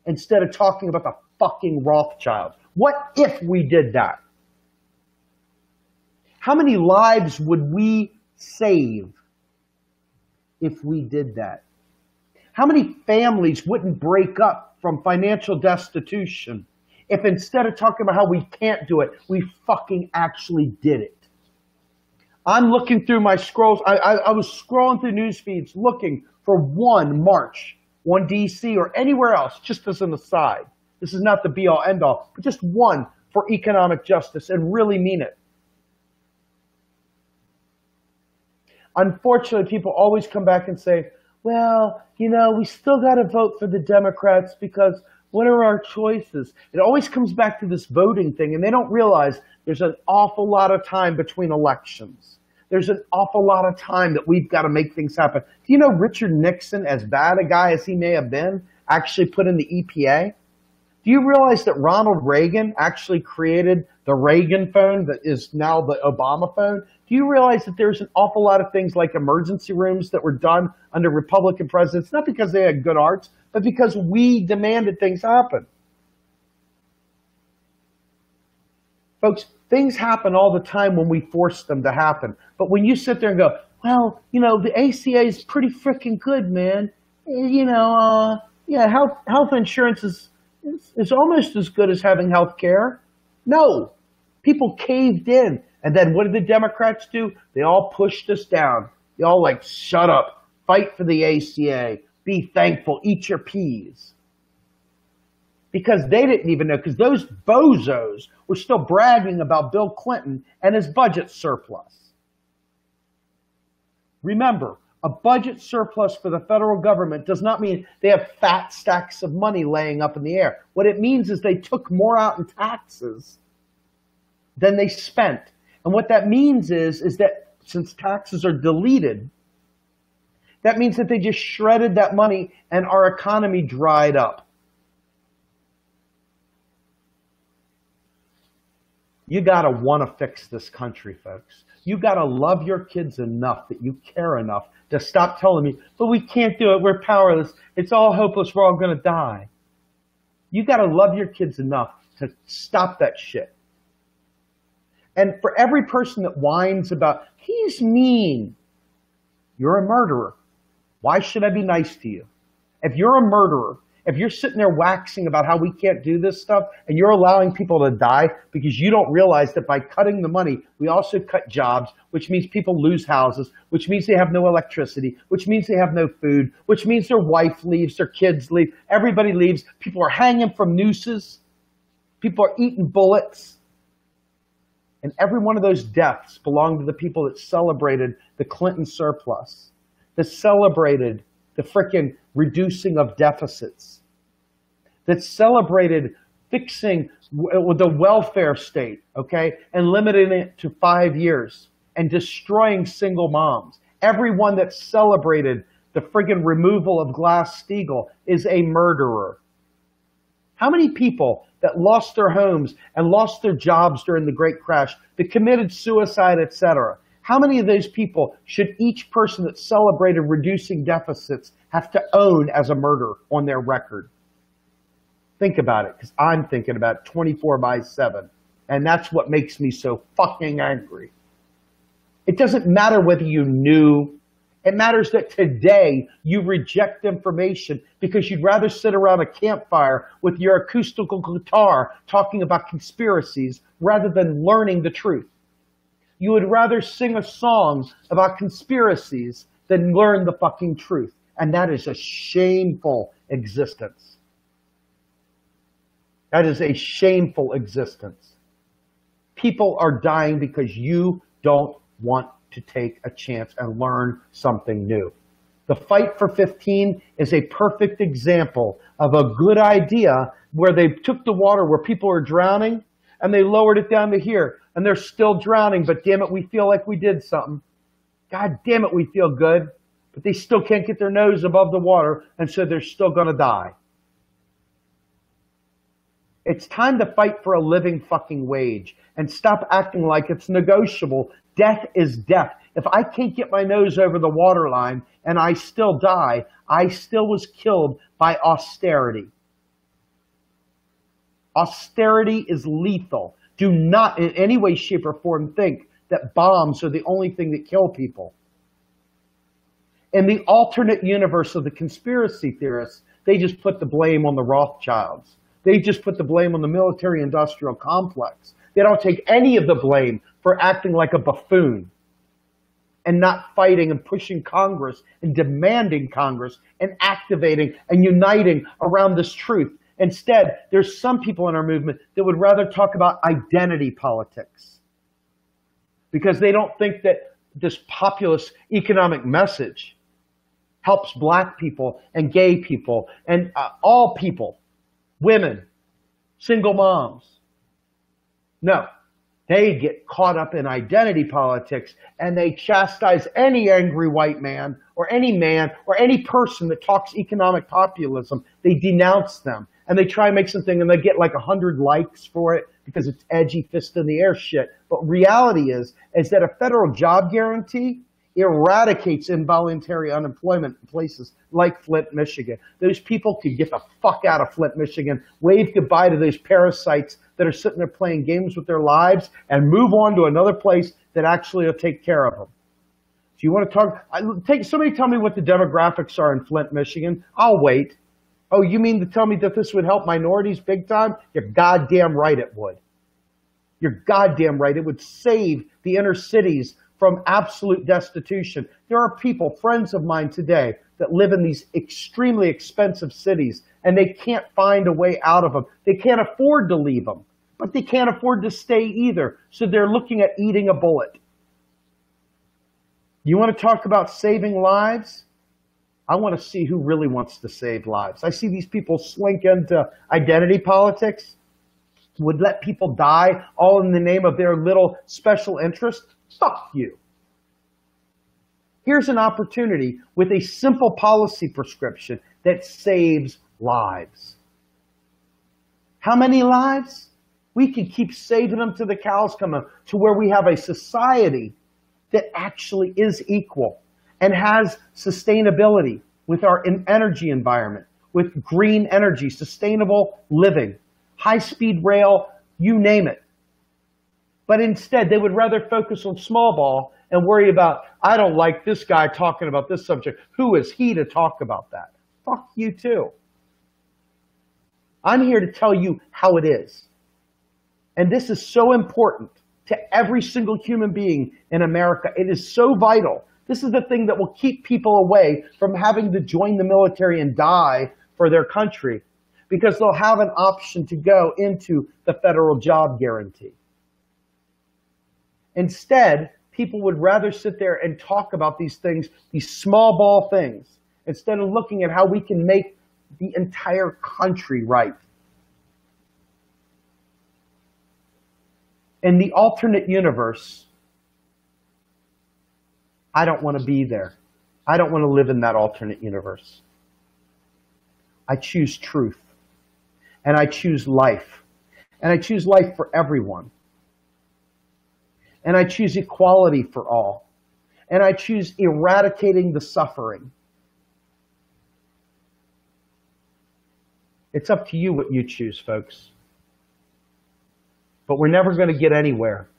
instead of talking about the fucking Rothschilds? What if we did that? How many lives would we save if we did that? How many families wouldn't break up from financial destitution if instead of talking about how we can't do it, we fucking actually did it? I'm looking through my scrolls. I was scrolling through news feeds looking for one march, one DC or anywhere else, just as an aside. This is not the be all end all, but just one for economic justice and really mean it. Unfortunately, people always come back and say, well, you know, we still got to vote for the Democrats because what are our choices? It always comes back to this voting thing, and they don't realize there's an awful lot of time between elections. There's an awful lot of time that we've got to make things happen. Do you know Richard Nixon, as bad a guy as he may have been, actually put in the EPA? Do you realize that Ronald Reagan actually created the Reagan phone that is now the Obama phone? Do you realize that there's an awful lot of things like emergency rooms that were done under Republican presidents, not because they had good hearts, but because we demanded things happen? Folks, things happen all the time when we force them to happen. But when you sit there and go, well, you know, the ACA is pretty freaking good, man. You know, yeah, health insurance is almost as good as having health care. No, people caved in. And then what did the Democrats do? They all pushed us down. They all like, shut up, fight for the ACA, be thankful, eat your peas. Because they didn't even know, because those bozos were still bragging about Bill Clinton and his budget surplus. Remember, a budget surplus for the federal government does not mean they have fat stacks of money laying up in the air. What it means is they took more out in taxes than they spent. And what that means is that since taxes are deleted, that means that they just shredded that money and our economy dried up. You got to want to fix this country, folks. You got to love your kids enough that you care enough to stop telling me, but we can't do it. We're powerless. It's all hopeless. We're all going to die. You got to love your kids enough to stop that shit. And for every person that whines about, he's mean, you're a murderer. Why should I be nice to you? If you're a murderer, if you're sitting there waxing about how we can't do this stuff and you're allowing people to die because you don't realize that by cutting the money, we also cut jobs, which means people lose houses, which means they have no electricity, which means they have no food, which means their wife leaves, their kids leave, everybody leaves. People are hanging from nooses. People are eating bullets. And every one of those deaths belonged to the people that celebrated the Clinton surplus. that celebrated the frickin' reducing of deficits, that celebrated fixing the welfare state, okay, and limiting it to 5 years and destroying single moms. Everyone that celebrated the friggin' removal of Glass-Steagall is a murderer. How many people that lost their homes and lost their jobs during the Great Crash, that committed suicide, etc., how many of those people should each person that celebrated reducing deficits have to own as a murderer on their record? Think about it, because I'm thinking about it 24/7. And that's what makes me so fucking angry. It doesn't matter whether you knew. It matters that today you reject information because you'd rather sit around a campfire with your acoustical guitar talking about conspiracies rather than learning the truth. You would rather sing a song about conspiracies than learn the fucking truth. And that is a shameful existence. That is a shameful existence. People are dying because you don't want to take a chance and learn something new. The Fight for 15 is a perfect example of a good idea where they took the water where people are drowning and they lowered it down to here and they're still drowning, but damn it, we feel like we did something. God damn it, we feel good, but they still can't get their nose above the water, and so they're still going to die. It's time to fight for a living fucking wage and stop acting like it's negotiable. Death is death. If I can't get my nose over the waterline and I still die, I still was killed by austerity. Austerity is lethal. Do not in any way, shape, or form think that bombs are the only thing that kill people. In the alternate universe of the conspiracy theorists, they just put the blame on the Rothschilds. They just put the blame on the military-industrial complex. They don't take any of the blame for acting like a buffoon and not fighting and pushing Congress and demanding Congress and activating and uniting around this truth. Instead, there's some people in our movement that would rather talk about identity politics because they don't think that this populist economic message helps black people and gay people and all people, women, single moms. No, they get caught up in identity politics and they chastise any angry white man or any person that talks economic populism. They denounce them and they try and make something and they get like 100 likes for it because it's edgy, fist in the air shit. But reality is that a federal job guarantee eradicates involuntary unemployment in places like Flint, Michigan. Those people could get the fuck out of Flint, Michigan, wave goodbye to those parasites that are sitting there playing games with their lives and move on to another place that actually will take care of them. Do you want to talk? Somebody tell me what the demographics are in Flint, Michigan. I'll wait. Oh, you mean to tell me that this would help minorities big time? You're goddamn right it would. You're goddamn right. It would save the inner cities from absolute destitution. There are people, friends of mine today, that live in these extremely expensive cities and they can't find a way out of them. They can't afford to leave them, but they can't afford to stay either. So they're looking at eating a bullet. You want to talk about saving lives? I want to see who really wants to save lives. I see these people slink into identity politics, would let people die all in the name of their little special interest. Fuck you. Here's an opportunity with a simple policy prescription that saves lives. How many lives? We can keep saving them till the cows come home, to where we have a society that actually is equal and has sustainability with our energy environment, with green energy, sustainable living, high-speed rail, you name it. But instead, they would rather focus on small ball and worry about, I don't like this guy talking about this subject. Who is he to talk about that? Fuck you too. I'm here to tell you how it is. And this is so important to every single human being in America. It is so vital. This is the thing that will keep people away from having to join the military and die for their country, because they'll have an option to go into the federal job guarantee. Instead, people would rather sit there and talk about these things, these small ball things, instead of looking at how we can make the entire country right. In the alternate universe, I don't want to be there. I don't want to live in that alternate universe. I choose truth. And I choose life. And I choose life for everyone. And I choose equality for all. And I choose eradicating the suffering. It's up to you what you choose, folks. But we're never going to get anywhere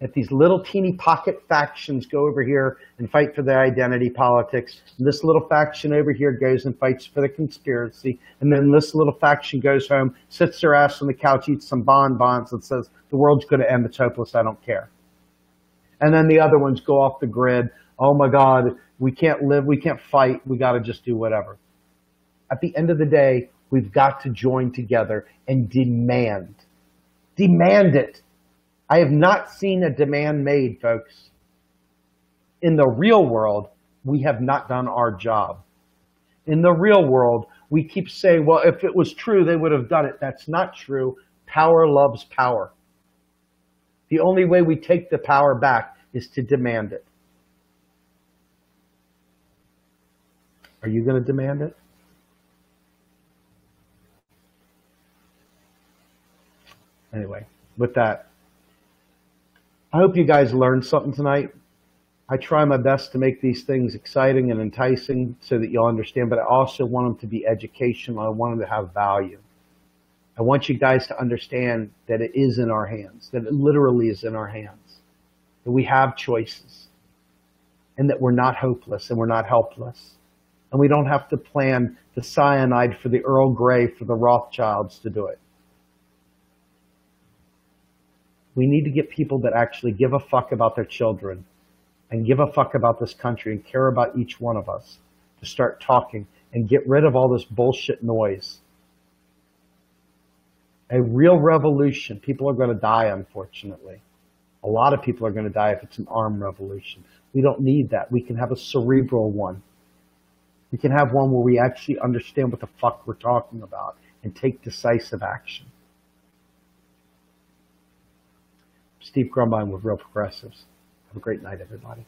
if these little teeny pocket factions go over here and fight for their identity politics, and this little faction over here goes and fights for the conspiracy, and then this little faction goes home, sits their ass on the couch, eats some bonbons, and says, the world's going to end, it's hopeless, I don't care. And then the other ones go off the grid, oh my God, we can't live, we can't fight, we got to just do whatever. At the end of the day, we've got to join together and demand it. I have not seen a demand made, folks. In the real world, we have not done our job. In the real world, we keep saying, well, if it was true, they would have done it. That's not true. Power loves power. The only way we take the power back is to demand it. Are you going to demand it? Anyway, with that, I hope you guys learned something tonight. I try my best to make these things exciting and enticing so that you'll understand, but I also want them to be educational. I want them to have value. I want you guys to understand that it is in our hands, that it literally is in our hands, that we have choices, and that we're not hopeless and we're not helpless. And we don't have to plan the cyanide for the Earl Grey for the Rothschilds to do it. We need to get people that actually give a fuck about their children and give a fuck about this country and care about each one of us to start talking and get rid of all this bullshit noise. A real revolution, people are going to die, unfortunately. A lot of people are going to die if it's an armed revolution. We don't need that. We can have a cerebral one. We can have one where we actually understand what the fuck we're talking about and take decisive action. Steve Grumbine with Real Progressives. Have a great night, everybody.